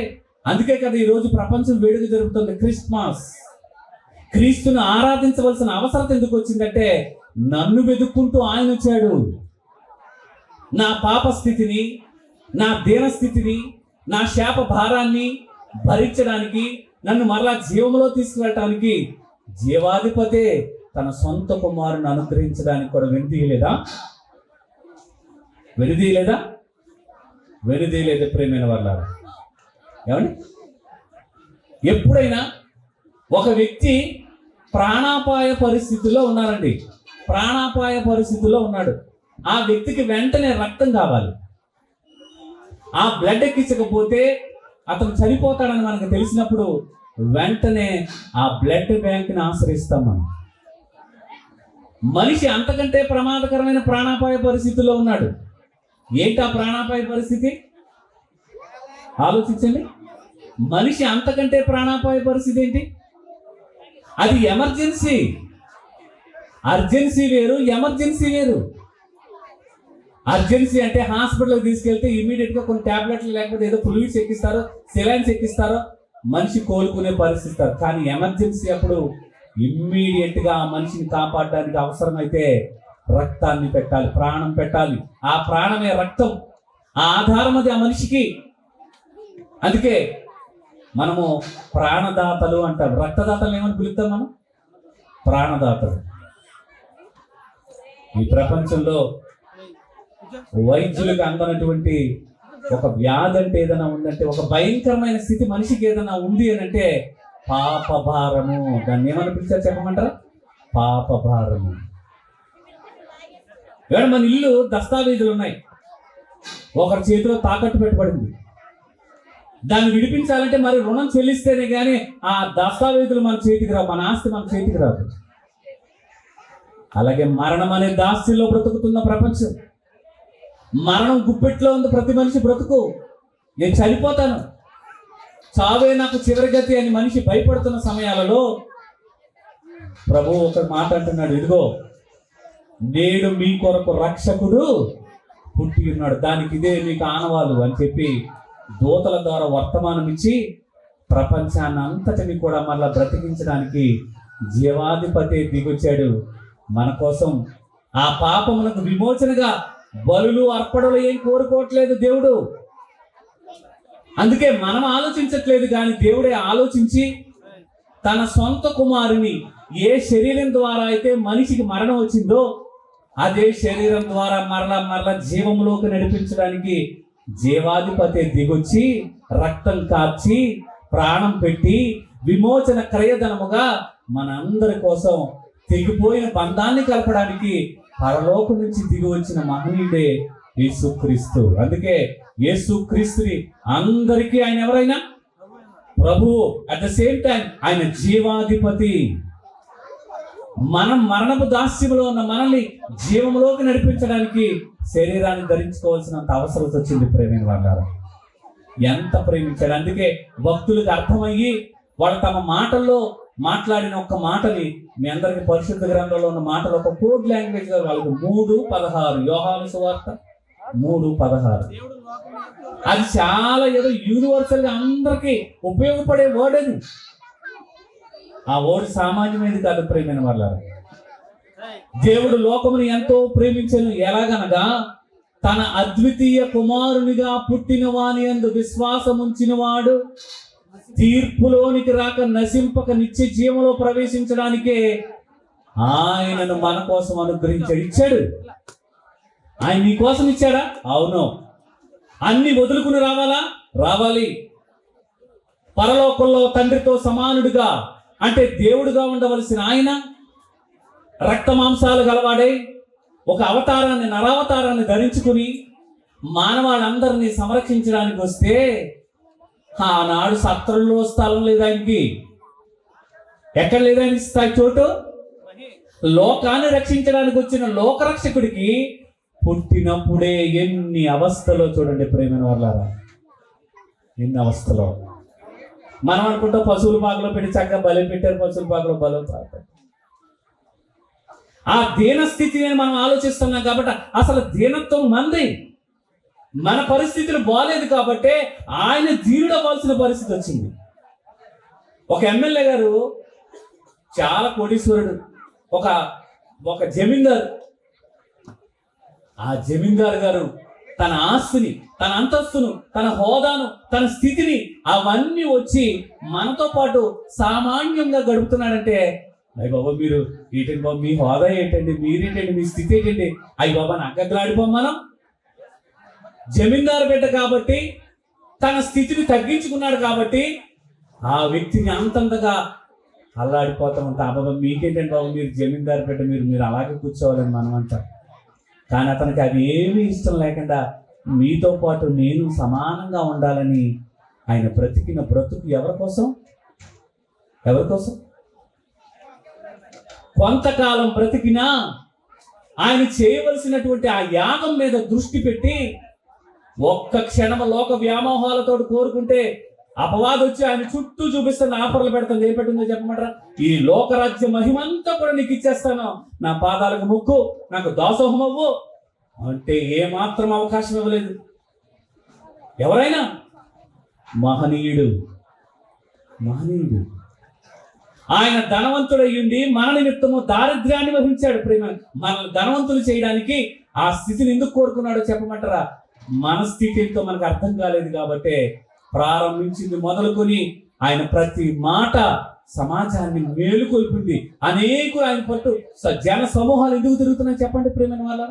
అందుకే కదా ఈరోజు ప్రపంచం వేడుక జరుగుతుంది క్రిస్మస్. క్రీస్తును ఆరాధించవలసిన అవసరం ఎందుకు వచ్చిందంటే నన్ను వెతుక్కుంటూ ఆయన వచ్చాడు. నా పాప స్థితిని, నా దీనస్థితిని, నా శాప భారాన్ని భరించడానికి, నన్ను మరలా జీవంలో తీసుకువెళ్ళటానికి జీవాధిపతే తన సొంత కుమారుని అనుగ్రహించడానికి కూడా వెనుదీయలేదా ప్రేమైన వాళ్ళారా? ఏమండి, ఎప్పుడైనా ఒక వ్యక్తి ప్రాణాపాయ పరిస్థితుల్లో ఉన్నారండి, ప్రాణాపాయ పరిస్థితుల్లో ఉన్నాడు. ఆ వ్యక్తికి వెంటనే రక్తం కావాలి. ఆ బ్లడ్ ఎక్కించకపోతే అతను చనిపోతాడని మనకు తెలిసినప్పుడు వెంటనే ఆ బ్లడ్ బ్యాంక్ని ఆశ్రయిస్తాం మనం. మనిషి అంతకంటే ప్రమాదకరమైన ప్రాణాపాయ పరిస్థితుల్లో ఉన్నాడు. ఏంటి ఆ ప్రాణాపాయ పరిస్థితి? ఆలోచించండి. మనిషి అంతకంటే ప్రాణాపాయ పరిస్థితి ఏంటి? అది ఎమర్జెన్సీ. అర్జెన్సీ వేరు, ఎమర్జెన్సీ వేరు. అర్జెన్సీ అంటే హాస్పిటల్కి తీసుకెళ్తే ఇమీడియట్గా కొన్ని టాబ్లెట్లు లేకపోతే ఏదో ఫ్లూయిడ్స్ ఎక్కిస్తారో, సెలైన్స్ ఎక్కిస్తారో, మనిషి కోలుకునే పరిస్థితి. కానీ ఎమర్జెన్సీ అప్పుడు ఇమ్మీడియట్గా ఆ మనిషిని కాపాడడానికి అవసరమైతే రక్తాన్ని పెట్టాలి, ప్రాణం పెట్టాలి. ఆ ప్రాణమే రక్తం, ఆ ఆధారం అది ఆ మనిషికి. అందుకే మనము ప్రాణదాతలు అంటాం. రక్తదాతలు ఏమని పిలుస్తాం మనం? ప్రాణదాతలు. ఈ ప్రపంచంలో వైద్యులకు అందనటువంటి ఒక వ్యాధి అంటే ఏదైనా ఉందంటే, ఒక భయంకరమైన స్థితి మనిషికి ఏదైనా ఉంది అని అంటే పాప భారము. దాన్ని ఏమని పిలిచారు చెప్పమంటారా? పాప భారము. వేళ మన ఇల్లు దస్తావేజులు ఉన్నాయి, ఒకరి చేతిలో తాకట్టు పెట్టబడింది. దాన్ని విడిపించాలంటే మరి రుణం చెల్లిస్తేనే కానీ ఆ దస్తావేజులు మన చేతికి రావు, మన ఆస్తి మన చేతికి రాదు. అలాగే మరణం అనే దాస్యంలో బ్రతుకుతున్న ప్రపంచం. మరణం గుప్పెట్లో ఉంది ప్రతి మనిషి బ్రతుకు. నేను చనిపోతాను, చావే నాకు చివరి గతి అని మనిషి భయపడుతున్న సమయాలలో ప్రభువు ఒక మాట అంటున్నాడు, ఇదిగో నేడు మీ కొరకు రక్షకుడు పుట్టి ఉన్నాడు, దానికి ఇదే మీకు ఆనవాలు అని చెప్పి దూతల ద్వారా వర్తమానం ఇచ్చి ప్రపంచాన్ని అంతటిని కూడా మళ్ళా బ్రతికించడానికి జీవాధిపతి దిగొచ్చాడు మన కోసం. ఆ పాపములకు విమోచనగా బలులు అర్పణలు ఏం కోరుకోవట్లేదు దేవుడు. అందుకే మనం ఆలోచించట్లేదు, కానీ దేవుడే ఆలోచించి తన సొంత కుమారుని ఏ శరీరం ద్వారా అయితే మనిషికి మరణం వచ్చిందో అదే శరీరం ద్వారా మరలా జీవంలోకి నడిపించడానికి జీవాధిపతి దిగొచ్చి రక్తం కార్చి ప్రాణం పెట్టి విమోచన క్రయధనముగా మనందరి కోసం తెగిపోయిన బంధాన్ని కలపడానికి పరలోకం నుంచి దిగి వచ్చిన మహనీయుడే యేసుక్రీస్తు. అందుకే యేసుక్రీస్తుని అందరికీ ఆయన ఎవరైనా ప్రభు, అట్ ద సేమ్ టైం ఆయన జీవాధిపతి. మనం మరణపు దాస్యములో ఉన్న మనల్ని జీవంలోకి నడిపించడానికి శరీరాన్ని ధరించుకోవాల్సినంత అవసరం వచ్చింది. ప్రేమైన వాళ్ళారా, ఎంత ప్రేమించాడు. అందుకే భక్తులకు అర్థమయ్యి వాళ్ళు తమ మాటల్లో మాట్లాడిన ఒక్క మాటని మీ అందరికి పరిశుద్ధ గ్రంథంలో ఉన్న మాటలు ఒక కోడ్ లాంగ్వేజ్ గా వాళ్ళకి 3:16 యోహాను సువార్త 3:16. అది చాలా ఏదో యూనివర్సల్ గా అందరికి ఉపయోగపడే వర్డ్. అది ఆ వర్డ్ సామాన్యమైనది కాదు. ప్రేమైన వాళ్ళారా, దేవుడు లోకముని ఎంతో ప్రేమించను, ఎలాగనగా తన అద్వితీయ కుమారునిగా పుట్టిన వాని యందు విశ్వాసం ఉంచిన వాడు తీర్పులోనికి రాక నశింపక నిత్య జీవంలో ప్రవేశించడానికే ఆయనను మన కోసం అనుగ్రహించాడు. ఇచ్చాడు. ఆయన నీ కోసం ఇచ్చాడా? అవును. అన్ని వదులుకుని రావాలా? రావాలి. పరలోకంలో తండ్రితో సమానుడిగా అంటే దేవుడుగా ఉండవలసిన ఆయన రక్త మాంసాలు గలవాడై ఒక అవతారాన్ని, నరావతారాన్ని ధరించుకుని మానవాళ్ళందరినీ సంరక్షించడానికి వస్తే ఆనాడు సత్రంలో స్థలం లేదు ఆయనకి. ఎక్కడ లేదు ఆయనకి చోటు? లోకాన్ని రక్షించడానికి వచ్చిన లోకరక్షకుడికి పుట్టినప్పుడే ఎన్ని అవస్థలో చూడండి ప్రేమైన వాళ్ళారా, ఎన్ని అవస్థలో. మనం అనుకుంటాం పశువుల పాకలో పెట్టి చక్కగా బలి పెట్టారు, పశువుల పాకలో బలం తాగుతారు. ఆ దీనస్థితిని మనం ఆలోచిస్తున్నాం కాబట్టి అసలు దీనత్వం మంది. మన పరిస్థితులు బాగాలేదు కాబట్టి ఆయన ధీరుడు అవ్వాల్సిన పరిస్థితి వచ్చింది. ఒక ఎమ్మెల్యే గారు చాలా కోటీశ్వరుడు, ఒక జమీందారు. ఆ జమీందారు గారు తన ఆస్తిని, తన అంతస్తును, తన హోదాను, తన స్థితిని అవన్నీ వచ్చి మనతో పాటు సామాన్యంగా గడుపుతున్నాడంటే, అయ్యి బాబా మీరు ఏంటండి బాబు, మీ హోదా ఏంటండి, మీరేంటండి, మీ స్థితి ఏంటండి, అయ్యి బాబా నగ్గలాడిపోం మనం. జమీందారు బిడ్డ కాబట్టి తన స్థితిని తగ్గించుకున్నాడు కాబట్టి ఆ వ్యక్తిని అంతంతగా అల్లాడిపోతా ఉంటా. బాబా మీకేంటండి బాబు, మీరు జమీందారు బిడ్డ, మీరు అలాగే కూర్చోవాలని మనం అంటాం. కానీ అతనికి అది ఏమీ ఇష్టం లేకుండా మీతో పాటు నేను సమానంగా ఉండాలని ఆయన బ్రతికిన బ్రతుకు ఎవరి కోసం? ఎవరి కోసం? కొంతకాలం బ్రతికినా ఆయన చేయవలసినటువంటి ఆ యాగం మీద దృష్టి పెట్టి ఒక్క క్షణం లోక వ్యామోహాలతో కోరుకుంటే అపవాదం వచ్చి ఆయన చుట్టూ చూపిస్తున్న ఆఫర్లు పెడతాను. ఏం పెట్టిందో చెప్పమంటారా? ఈ లోకరాజ్య మహిమంతా కూడా నీకు ఇచ్చేస్తాను, నా పాదాలకు ముక్కు, నాకు దాసోహం అవ్వు అంటే ఏమాత్రం అవకాశం ఇవ్వలేదు. ఎవరైనా మహనీయుడు ఆయన ధనవంతుడయ్యుండి మన నిమిత్తము దారిద్ర్యాన్ని వహించాడు. ప్రేమ మనల్ని ధనవంతులు చేయడానికి ఆ స్థితిని ఎందుకు కోరుకున్నాడో చెప్పమంటారా? మన స్థితి ఎంతో మనకు అర్థం కాలేదు కాబట్టి ప్రారంభించింది మొదలుకొని ఆయన ప్రతి మాట సమాజాన్ని మేలుకొల్పింది. అనేకులు ఆయన పట్టు జన సమూహాలు ఎందుకు తిరుగుతున్నాయి చెప్పండి ప్రేమైన వాళ్ళ?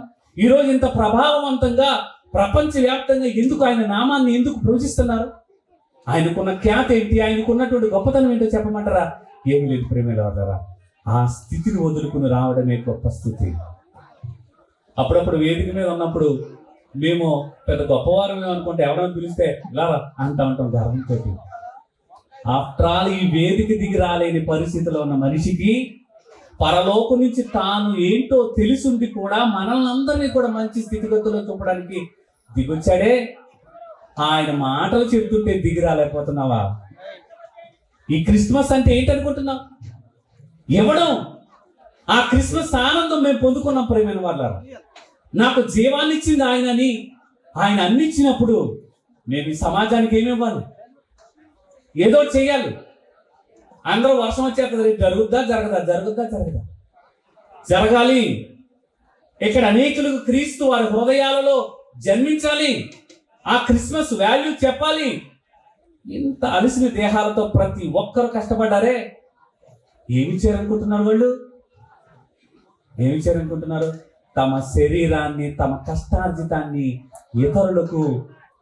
ఈరోజు ఇంత ప్రభావవంతంగా ప్రపంచవ్యాప్తంగా ఎందుకు ఆయన నామాన్ని ఎందుకు పూజిస్తున్నారు? ఆయనకున్న ఖ్యాతి ఏంటి, ఆయనకున్నటువంటి గొప్పతనం ఏంటో చెప్పమంటారా? ఏమి లేదు ప్రేమైన వాళ్ళరా, ఆ స్థితిని వదులుకుని రావడమే గొప్ప స్థితి. అప్పుడప్పుడు వేదిక మీద ఉన్నప్పుడు మేము పెద్ద గొప్పవారం అనుకుంటే ఎవరైనా పిలిస్తే ఇలా అంటా ఉంటాం గర్వంతో. ఆఫ్టర్ ఆల్ ఈ వేదిక దిగి రాలేని పరిస్థితిలో ఉన్న మనిషికి పరలోకం నుంచి తాను ఏంటో తెలిసింది కూడా మనల్ని అందరినీ కూడా మంచి స్థితిగతుల్లో చూపడానికి దిగొచ్చాడే. ఆయన మాటలు చెప్తుంటే దిగి రాలేకపోతున్నావా? ఈ క్రిస్మస్ అంటే ఏంటనుకుంటున్నావు? ఇవ్వడం. ఆ క్రిస్మస్ ఆనందం మేము పొందుకున్నాం ప్రేమైన వాళ్ళారా. నాకు జీవాన్ని ఇచ్చింది ఆయనని, ఆయన అన్ని ఇచ్చినప్పుడు మేము ఈ సమాజానికి ఏమి ఇవ్వాలి? ఏదో చేయాలి. అందరూ వర్షం వచ్చేస్తుంది, జరుగుద్దా జరగదా, జరుగుద్దా జరగదా, జరగాలి. ఇక్కడ అనేకులకు క్రీస్తు వారి హృదయాలలో జన్మించాలి. ఆ క్రిస్మస్ వాల్యూ చెప్పాలి. ఇంత అలసిన దేహాలతో ప్రతి ఒక్కరు కష్టపడ్డారే. ఏమి చేయాలనుకుంటున్నారు వాళ్ళు? ఏమి చేయాలనుకుంటున్నారు? తమ శరీరాన్ని, తమ కష్టార్జితాన్ని ఇతరులకు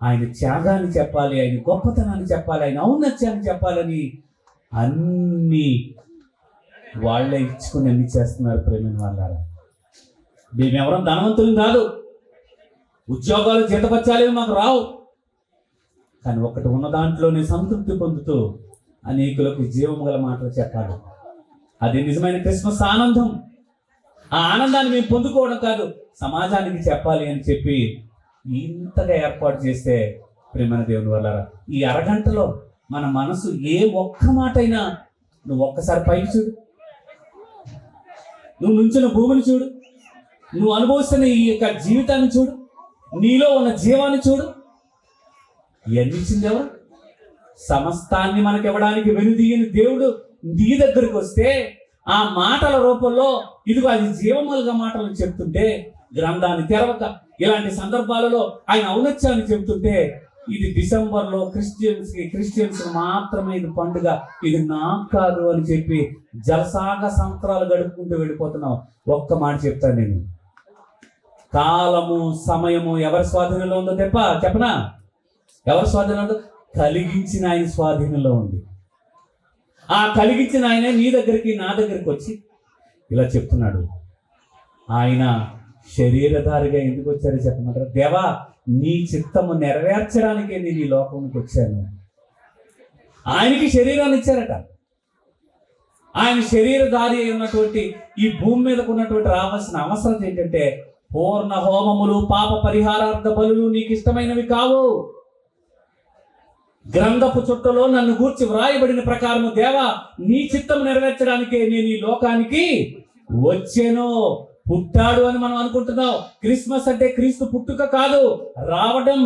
ఆయన త్యాగాన్ని చెప్పాలి, ఆయన గొప్పతనాన్ని చెప్పాలి, ఆయన ఔన్నత్యాన్ని చెప్పాలని అన్ని వాళ్ళే ఇచ్చుకుని అన్ని చేస్తున్నారు. ప్రేమైన వాళ్ళారా, మేమెవరం ధనవంతులు కాదు, ఉద్యోగాలు జీతపత్యాలు మాకు రావు, కానీ ఒకటి ఉన్న దాంట్లోనే సంతృప్తి పొందుతూ అనేకులకు జీవము గల మాటలు చెప్పాలి. అది నిజమైన క్రిస్మస్ ఆనందం. ఆ ఆనందాన్ని మేము పొందుకోవడం కాదు, సమాజానికి చెప్పాలి అని చెప్పి ఇంతగా ఏర్పాటు చేస్తే ప్రేమైన దేవుని వాళ్ళారా, ఈ అరగంటలో మన మనసు ఏ ఒక్క మాట అయినా, నువ్వు ఒక్కసారి పైకి చూడు, నువ్వు నుంచిన భూమిని చూడు, నువ్వు అనుభవిస్తున్న ఈ యొక్క జీవితాన్ని చూడు, నీలో ఉన్న జీవాన్ని చూడు. ఇవన్నీ ఇచ్చింది ఎవరు? సమస్తాన్ని మనకి ఇవ్వడానికి వెనుదీయని దేవుడు నీ దగ్గరికి వస్తే ఆ మాటల రూపంలో ఇదిగో అది జీవములుగా మాటలు చెప్తుంటే, గ్రంథాన్ని తెరవక ఇలాంటి సందర్భాలలో ఆయన ఔన్నత్యాన్ని చెబుతుంటే, ఇది డిసెంబర్లో క్రిస్టియన్స్ మాత్రమే ఇది పండుగ, ఇది నాకు కాదు అని చెప్పి జలసాగా సంవత్సరాలు గడుపుకుంటూ వెళ్ళిపోతున్నావు. ఒక్క మాట చెప్తాను నేను, కాలము సమయము ఎవరి స్వాధీనంలో ఉందో చెప్పనా? ఎవరి స్వాధీనంలో ఉందో? కలిగించిన ఆయన స్వాధీనంలో ఉంది. ఆ కలిగించిన ఆయనే నీ దగ్గరికి నా దగ్గరికి వచ్చి ఇలా చెప్తున్నాడు. ఆయన శరీరధారిగా ఎందుకు వచ్చారో చెప్పమంటారు? దేవా, నీ చిత్తము నెరవేర్చడానికే నేను ఈ లోకంలోకి వచ్చాను. ఆయనకి శరీరాన్ని ఇచ్చారట. ఆయన శరీరధారి అయి ఉన్నటువంటి ఈ భూమి మీదకు ఉన్నటువంటి రావాల్సిన అవసరం ఏంటంటే, పూర్ణ హోమములు, పాప పరిహారార్థ బలులు నీకు ఇష్టమైనవి కావు. గ్రంథపు చుట్టలో నన్ను గూర్చి వ్రాయబడిన ప్రకారము దేవా, నీ చిత్తం నెరవేర్చడానికే నేను ఈ లోకానికి వచ్చాను. పుట్టాడు అని మనం అనుకుంటున్నాం. క్రిస్మస్ అంటే క్రీస్తు పుట్టుక కాదు, రావడం,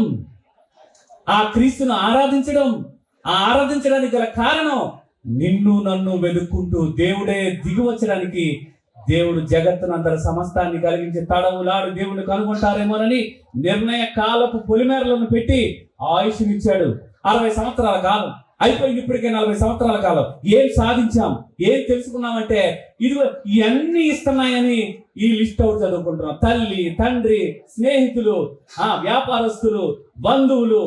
ఆ క్రీస్తును ఆరాధించడం. ఆ ఆరాధించడానికి గల కారణం, నిన్ను నన్ను వెతుక్కుంటూ దేవుడే దిగి వచ్చడానికి, దేవుడు జగత్తునంతర సమస్తాన్ని కలిగించి తడవులాడు దేవుడిని కనుగొంటారేమోనని నిర్ణయ కాలపు పొలిమేరలను పెట్టి ఆయుష్నిచ్చాడు. 60 సంవత్సరాల కాలం అయిపోయింది, ఇప్పటికే 40 సంవత్సరాల కాలం. ఏం సాధించాం, ఏం తెలుసుకున్నామంటే, ఇదిగో ఇవన్నీ ఇస్తున్నాయని ఈ లిస్ట్ అవుట్ చదువుకుంటున్నాం. తల్లి, తండ్రి, స్నేహితులు, వ్యాపారస్తులు, బంధువులు,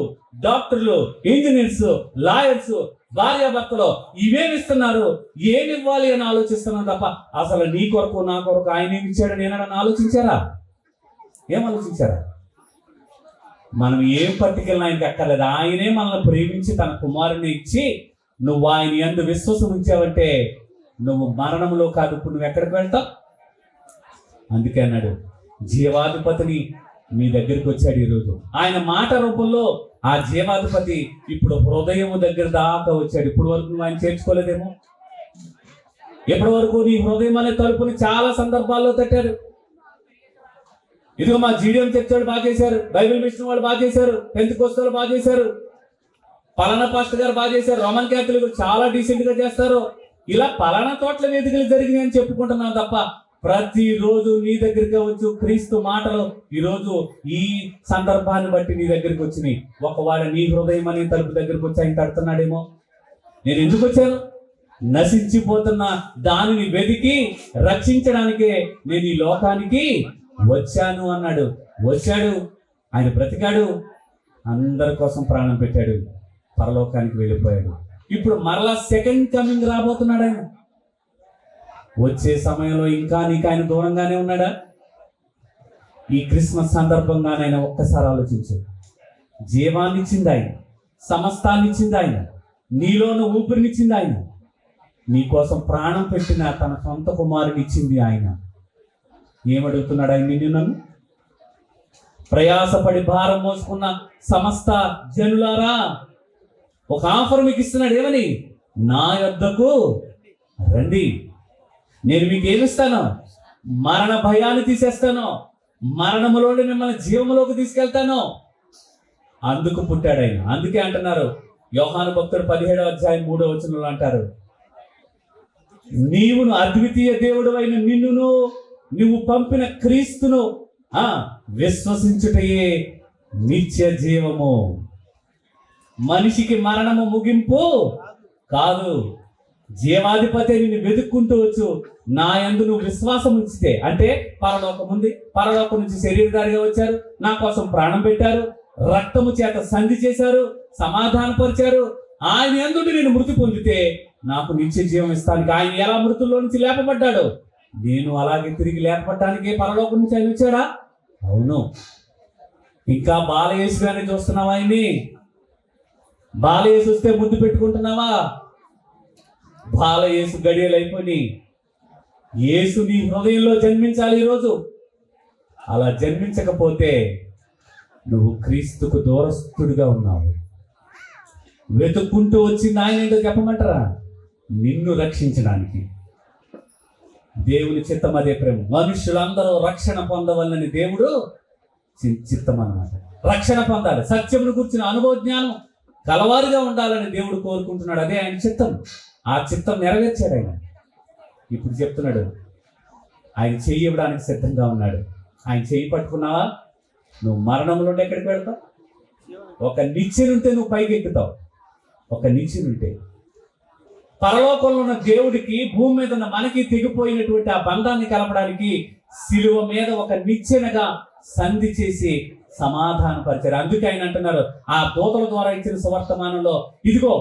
డాక్టర్లు, ఇంజనీర్స్, లాయర్స్, భార్యాభర్తలు ఇవేమి ఇస్తున్నారు, ఏమి ఇవ్వాలి అని ఆలోచిస్తున్నాం తప్ప అసలు నీ కొరకు నా కొరకు ఆయన ఏమి ఇచ్చాడని ఏనాడని ఆలోచించారా? ఏం ఆలోచించారా? మనం ఏం పట్టుకెళ్ళిన ఆయనకి అక్కర్లేదు. ఆయనే మనల్ని ప్రేమించి తన కుమారుని ఇచ్చి, నువ్వు ఆయన యందు విశ్వాసం ఉంచావంటే నువ్వు మరణంలో కాదు, ఇప్పుడు నువ్వు ఎక్కడికి వెళ్తావు? అందుకే అన్నాడు, జీవాధిపతిని మీ దగ్గరికి వచ్చాడు ఈరోజు. ఆయన మాట రూపంలో ఆ జీవాధిపతి ఇప్పుడు హృదయం దగ్గర దాకా వచ్చాడు. ఇప్పుడు వరకు నువ్వు ఆయన చేర్చుకోలేదేమో. ఎప్పటి వరకు నీ హృదయం అనే తలుపుని చాలా సందర్భాల్లో తట్టారు. ఇదిగో మా జీడియం చర్చ్ వాళ్ళు బాగా చేశారు, బైబిల్ మిషన్ వాళ్ళు బాగా చేశారు, పెంతెకోస్తు వాళ్ళు బాగా చేశారు, పలానా పాస్టర్ గారు బాగా చేశారు, రోమన్ క్యాథలిక్ చాలా డీసెంట్ గా చేస్తారు. ఇలా పలానా చోట్ల వేదికలు జరిగినాయి అని చెప్పుకుంటున్నాం తప్ప ప్రతిరోజు నీ దగ్గరికి వచ్చు క్రీస్తు మాటలు ఈరోజు ఈ సందర్భాన్ని బట్టి నీ దగ్గరికి వచ్చినాయి. ఒకవేళ నీ హృదయం అనే తలుపు దగ్గరికి వచ్చి ఆయన తడుతున్నాడేమో. నేను ఎందుకు వచ్చాను? నశించిపోతున్న దానిని వెతికి రక్షించడానికే నేను ఈ లోకానికి వచ్చాను అన్నాడు. వచ్చాడు, ఆయన బ్రతికాడు, అందరి కోసం ప్రాణం పెట్టాడు, పరలోకానికి వెళ్ళిపోయాడు. ఇప్పుడు మరలా సెకండ్ కమింగ్ రాబోతున్నాడు. ఆయన వచ్చే సమయంలో ఇంకా నీకు ఆయన దూరంగానే ఉన్నాడా? ఈ క్రిస్మస్ సందర్భంగానైనా ఒక్కసారి ఆలోచించు. జీవాన్ని ఇచ్చింది ఆయన, సమస్తాన్ని ఇచ్చింది ఆయన, నీలోని ఊపిరినిచ్చింది ఆయన, నీ కోసం ప్రాణం పెట్టిన తన సొంత కుమారుని ఇచ్చింది ఆయన. ఏమడుగుతున్నాడు ఆయన? నిన్ను నన్ను ప్రయాసపడి భారం మోసుకున్న సమస్త జనులారా, ఒక ఆఫర్ మీకు ఇస్తున్నాడు. ఏమని? నా యొద్దకు రండి, నేను మీకు ఏమిస్తాను? మరణ భయాన్ని తీసేస్తాను, మరణములోని మిమ్మల్ని జీవములోకి తీసుకెళ్తాను. అందుకు పుట్టాడు ఆయన. అందుకే అంటున్నారు యోహాను భక్తుడు 17వ అధ్యాయం 3వ వచనంలో అంటారు, నీవును అద్వితీయ దేవుడు అయిన నిన్నును నువ్వు పంపిన క్రీస్తును విశ్వసించుటయే నిత్య జీవము. మనిషికి మరణము ముగింపు కాదు. జీవాధిపతి నిన్ను వెతుక్కుంటూ వచ్చు. నా యందు నువ్వు విశ్వాసం ఉంచితే, అంటే పరలోకం ఉంది, పరలోకం నుంచి శరీరధారిగా వచ్చారు, నా కోసం ప్రాణం పెట్టారు, రక్తము చేత సంధి చేశారు, సమాధానపరిచారు. ఆయన యందు నేను మృతి పొందితే నాకు నిత్య జీవం ఇస్తానికి. ఆయన ఎలా మృతుల్లో నుంచి లేపబడ్డాడు, నేను అలాగే తిరిగి లేపబడ్డానికి పరలోకం నుంచి ఆయన వచ్చాడా? అవును. ఇంకా బాలయేసుగానే చూస్తున్నావా? ఆయన్ని బాలయేసు వస్తే ముద్దు పెట్టుకుంటున్నావా? బాలయేసు గడియలు అయిపోయి యేసు నీ హృదయంలో జన్మించాలి ఈరోజు. అలా జన్మించకపోతే నువ్వు క్రీస్తుకు దూరస్తుడిగా ఉన్నావు. వెతుక్కుంటూ వచ్చింది ఆయన ఏంటో చెప్పమంటారా? నిన్ను రక్షించడానికి. దేవుని చిత్తం అదే ప్రేమ. మనుషులందరూ రక్షణ పొందవలని దేవుడు చిత్తం అన్నమాట. రక్షణ పొందాలి, సత్యమును కూర్చున్న అనుభవ జ్ఞానం కలవారుగా ఉండాలని దేవుడు కోరుకుంటున్నాడు. అదే ఆయన చిత్తం. ఆ చిత్తం నెరవేర్చాడు ఆయన. ఇప్పుడు చెప్తున్నాడు, ఆయన చెయ్యి ఇవ్వడానికి సిద్ధంగా ఉన్నాడు. ఆయన చెయ్యి పట్టుకున్నావా, నువ్వు మరణంలో ఉంటే ఎక్కడికి వెళ్తావు? ఒక నిచ్చెనుంటే నువ్వు పైకి ఎక్కుతావు. ఒక నిచ్చెనుంటే పరలోకంలో ఉన్న దేవుడికి భూమి మీద ఉన్న మనకి తెగిపోయినటువంటి ఆ బంధాన్ని కలపడానికి శిలువ మీద ఒక నిచ్చెనగా సంధి చేసి సమాధానపరిచారు. అందుకే ఆయన అంటున్నారు, ఆ దూతల ద్వారా ఇచ్చిన సువర్తమానంలో, ఇదిగో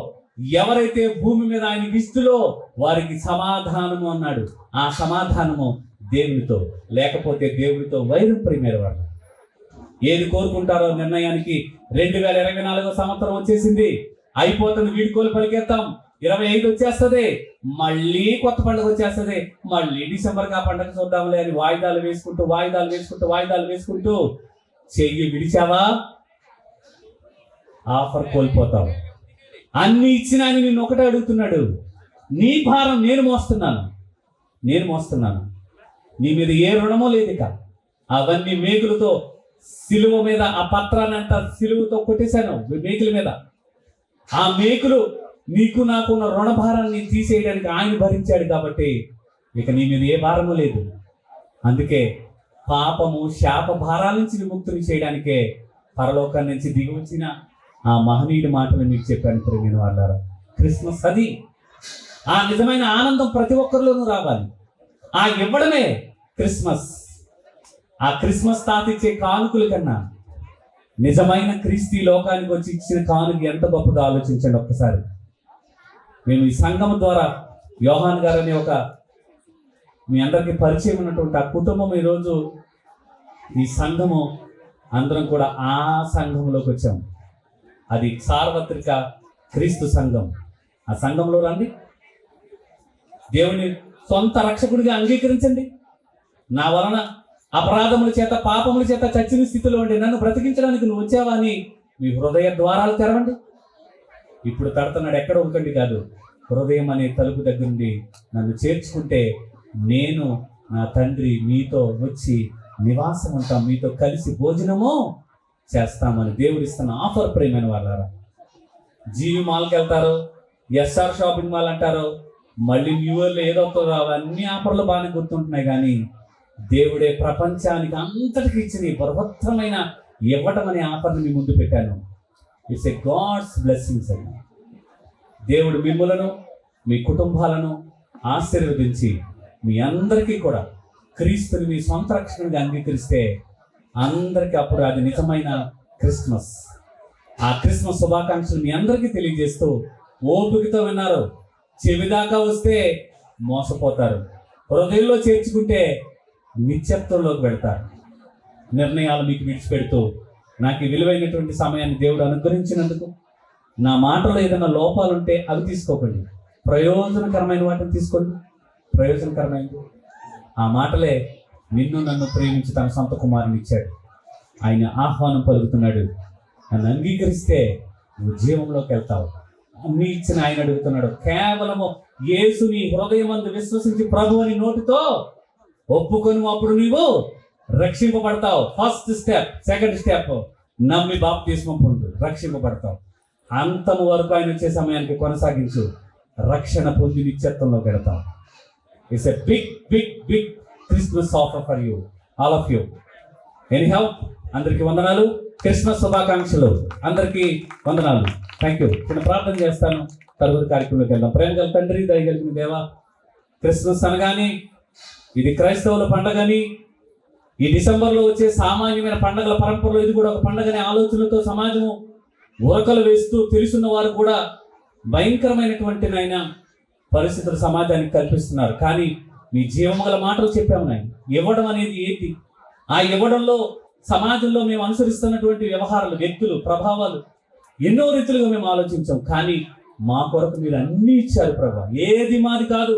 ఎవరైతే భూమి మీద ఆయనకి ఇష్టలో వారికి సమాధానము అన్నాడు. ఆ సమాధానము దేవునితో, లేకపోతే దేవునితో వైరం ప్రియమైన వాళ్ళు. ఏది కోరుకుంటారో నిర్ణయానికి 2024 సంవత్సరం వచ్చేసింది, అయిపోతుంది. వీడుకోలు పలికేస్తాం. 25 వచ్చేస్తుంది, మళ్ళీ కొత్త పండుగ వచ్చేస్తుంది. మళ్ళీ డిసెంబర్కి ఆ పండుగ చూద్దాంలే అని వాయిదాలు వేసుకుంటూ చెయ్యి విడిచావా, ఆఫర్ కోల్పోతావు. అన్ని ఇచ్చిన ఆయన నిన్ను ఒకటే అడుగుతున్నాడు, నీ భారం నేను మోస్తున్నాను. నీ మీద ఏ రుణమో లేదు. ఇక అవన్నీ మేకులతో సిలువ మీద ఆ పత్రాన్ని అంతా సిలువతో కొట్టేశాను మేకుల మీద. ఆ మేకులు నీకు నాకున్న రుణభారాన్ని తీసేయడానికి ఆయన భరించాడు. కాబట్టి ఇక నీ మీద ఏ భారము లేదు. అందుకే పాపము శాప భారాల నుంచి విముక్తిని చేయడానికే పరలోకం నుంచి దిగి వచ్చిన ఆ మహనీయుడి మాటలు మీకు చెప్పాను ప్రియమైన వాళ్ళారా. క్రిస్మస్ అది. ఆ నిజమైన ఆనందం ప్రతి ఒక్కరిలోనూ రావాలి. ఆ ఇవ్వడమే క్రిస్మస్. ఆ క్రిస్మస్ తాతిచ్చే కానుకల కన్నా నిజమైన క్రీస్తు లోకానికి వచ్చి ఇచ్చిన కానుక ఎంత గొప్పదో ఆలోచించండి ఒక్కసారి. మేము ఈ సంఘం ద్వారా యోహాన్ గారు అనే ఒక మీ అందరికీ పరిచయం ఉన్నటువంటి ఆ కుటుంబం ఈరోజు ఈ సంఘము అందరం కూడా ఆ సంఘంలోకి వచ్చాము. అది సార్వత్రిక క్రీస్తు సంఘం. ఆ సంఘంలో రండి, దేవుని సొంత రక్షకుడిగా అంగీకరించండి. నా వలన అపరాధముల చేత పాపముల చేత చచ్చిన స్థితిలో ఉండి నన్ను బ్రతికించడానికి నువ్వు వచ్చావా అని మీ హృదయ ద్వారాలు తెరవండి. ఇప్పుడు తడుతున్నాడు, ఎక్కడ ఒకటి కాదు, హృదయం అనే తలుపు దగ్గర నుండి నన్ను చేర్చుకుంటే నేను నా తండ్రి మీతో వచ్చి నివాసం ఉంటాం, మీతో కలిసి భోజనము చేస్తామని దేవుడు ఇస్తున్న ఆఫర్ ప్రియమైన వాళ్ళారా. జీవి మాల్కి వెళ్తారు, ఎస్ఆర్ షాపింగ్ మాల్ అంటారు, మళ్ళీ న్యూ ఇయర్లో ఏదో ఒక అన్ని ఆఫర్లు బాగానే గుర్తుంటున్నాయి. కానీ దేవుడే ప్రపంచానికి అంతటికి ఇచ్చిన ఈ బృహత్తరమైన ఇవ్వటం అనే ఆఫర్ని మీ ముందు పెట్టాను. ఇట్స్ ఎ గాడ్స్ బ్లెస్సింగ్స్ అని. దేవుడు మిమ్ములను మీ కుటుంబాలను ఆశీర్వదించి మీ అందరికీ కూడా క్రీస్తుని మీ సొంత రక్షణగా అంగీకరిస్తే అందరికీ అప్పుడు అది నిజమైన క్రిస్మస్. ఆ క్రిస్మస్ శుభాకాంక్షలు మీ అందరికీ తెలియజేస్తూ ఓపికతో విన్నారు. చెవిదాకా వస్తే మోసపోతారు, హృదయంలో చేర్చుకుంటే నిత్యత్వంలోకి పెడతారు. నిర్ణయాలు మీకు విడిచిపెడుతూ నాకు ఈ విలువైనటువంటి సమయాన్ని దేవుడు అనుగ్రహించినందుకు, నా మాటలో ఏదైనా లోపాలు ఉంటే అవి తీసుకోకండి, ప్రయోజనకరమైన వాటిని తీసుకోండి. ప్రయోజనకరమైనది ఆ మాటలే నిన్ను నన్ను ప్రేమించి తన సొంత కుమారుని ఇచ్చాడు. ఆయన ఆహ్వానం పలుకుతున్నాడు, నన్ను అంగీకరిస్తే నువ్వు జీవంలోకి వెళ్తావు. అన్ని ఇచ్చిన ఆయన అడుగుతున్నాడు, కేవలము యేసుని హృదయమందు విశ్వసించి ప్రభు అని నోటితో ఒప్పుకొని అప్పుడు నీవు రక్షింపబడతావు. First step. సెకండ్ స్టెప్ నమ్మి బాప్తిస్మం పొందు, రక్షింపబడతావు. అంతము వరకు ఆయన వచ్చే సమయానికి కొనసాగించు, రక్షణ పొంది నిత్యత్వంలో పెడతావు. It's a big big big Christmas offer for you, all of you. Anyhow, అందరికీ వందనాలు, క్రిస్మస్ శుభాకాంక్షలు, అందరికీ వందనాలు. Thank you. చిన్న ప్రార్థన చేస్తాను, తదుపరి కార్యక్రమంలోకి వెళ్దాం. ప్రేమ గల తండ్రి, దయగలిగిన దేవా, క్రిస్మస్ అనగానే ఇది క్రైస్తవుల పండగని, ఈ డిసెంబర్లో వచ్చే సామాన్యమైన పండగల పరంపరలో ఇది కూడా ఒక పండగనే ఆలోచనలతో సమాజము ఉరకలు వేస్తూ తెలుసున్న వారు కూడా భయంకరమైనటువంటి నాయన పరిస్థితులు సమాజానికి కల్పిస్తున్నారు. కానీ మీ జీవము గల మాటలు చెప్పాము నాయన. ఇవ్వడం అనేది ఏంటి? ఆ ఇవ్వడంలో సమాజంలో మేము అనుసరిస్తున్నటువంటి వ్యవహారాలు, వ్యక్తులు, ప్రభావాలు ఎన్నో రీతులుగా మేము ఆలోచించాం. కానీ మా కొరకు మీరు అన్నీ ఇచ్చారు ప్రభా. ఏది మాది కాదు,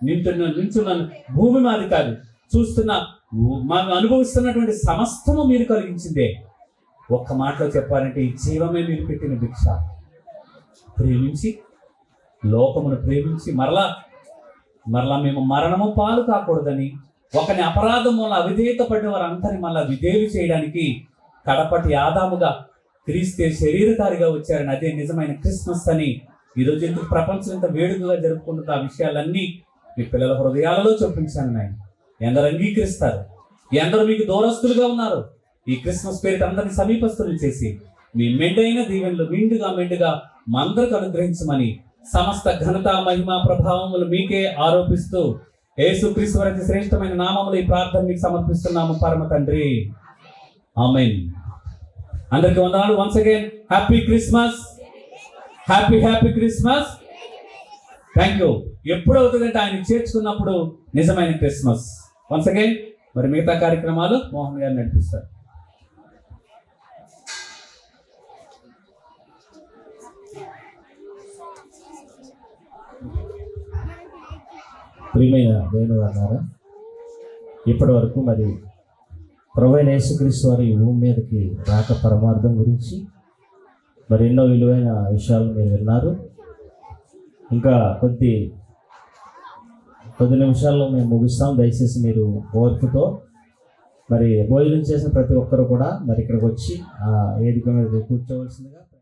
నించున్న భూమి మాది కాదు, చూస్తున్న మనం అనుభవిస్తున్నటువంటి సమస్తము మీరు కలిగించిందే. ఒక్క మాటలో చెప్పాలంటే ఈ జీవమే మీరు పెట్టిన భిక్ష. ప్రేమించి, లోకమును ప్రేమించి మరలా మేము మరణము పాలు కాకూడదని, ఒకని అపరాధం వల్ల అవిధేయత పడిన వారందరినీ మళ్ళా విధేయులు చేయడానికి కడపటి ఆదాముగా క్రీస్తే శరీరధారిగా వచ్చారని, అదే నిజమైన క్రిస్మస్ అని ఈరోజు ఎందుకు ప్రపంచం ఇంత వేడుకగా జరుపుకుంటున్న ఆ విషయాలన్నీ మీ పిల్లల హృదయాలలో చూపించాను నాయన. ఎందరు అంగీకరిస్తారు, ఎందరు మీకు దూరస్తులుగా ఉన్నారు, ఈ క్రిస్మస్ పేరిట అందరినీ సమీపస్తులు చేసి మీ మెండైన దీవెనలు మెండుగా మందరికి అనుగ్రహించమని సమస్త ఘనత, మహిమ, ప్రభావములు మీకే ఆరోపిస్తూ యేసుక్రీస్తు వారి శ్రేష్టమైన నామములు ఈ ప్రార్థన మీకు సమర్పిస్తున్నాము పరమ తండ్రి. ఆమేన్. అందరికి వందనాలు. Once again happy Christmas, happy Christmas. Thank you. ఎప్పుడు అవుతుందంటే ఆయన చేర్చుకున్నప్పుడు నిజమైన క్రిస్మస్. వన్స్ అగైన్ మరి మిగతా కార్యక్రమాలు మోహన్ గారు నడిపిస్తారు. ప్రియమైన దేవుని వారు, ఇప్పటి వరకు మరి ప్రభువైన యేసుక్రీస్తు వారి భూమి మీదకి రాక పరమార్థం గురించి మరి ఎన్నో విలువైన విషయాలు మీరు విన్నారు. ఇంకా కొద్ది నిమిషాల్లో మేము ముగిస్తాం. దయచేసి మీరు ఓర్పుతో మరి భోజనం చేసిన ప్రతి ఒక్కరు కూడా మరి ఇక్కడికి వచ్చి ఆ వేదిక మీద కూర్చోవలసిందిగా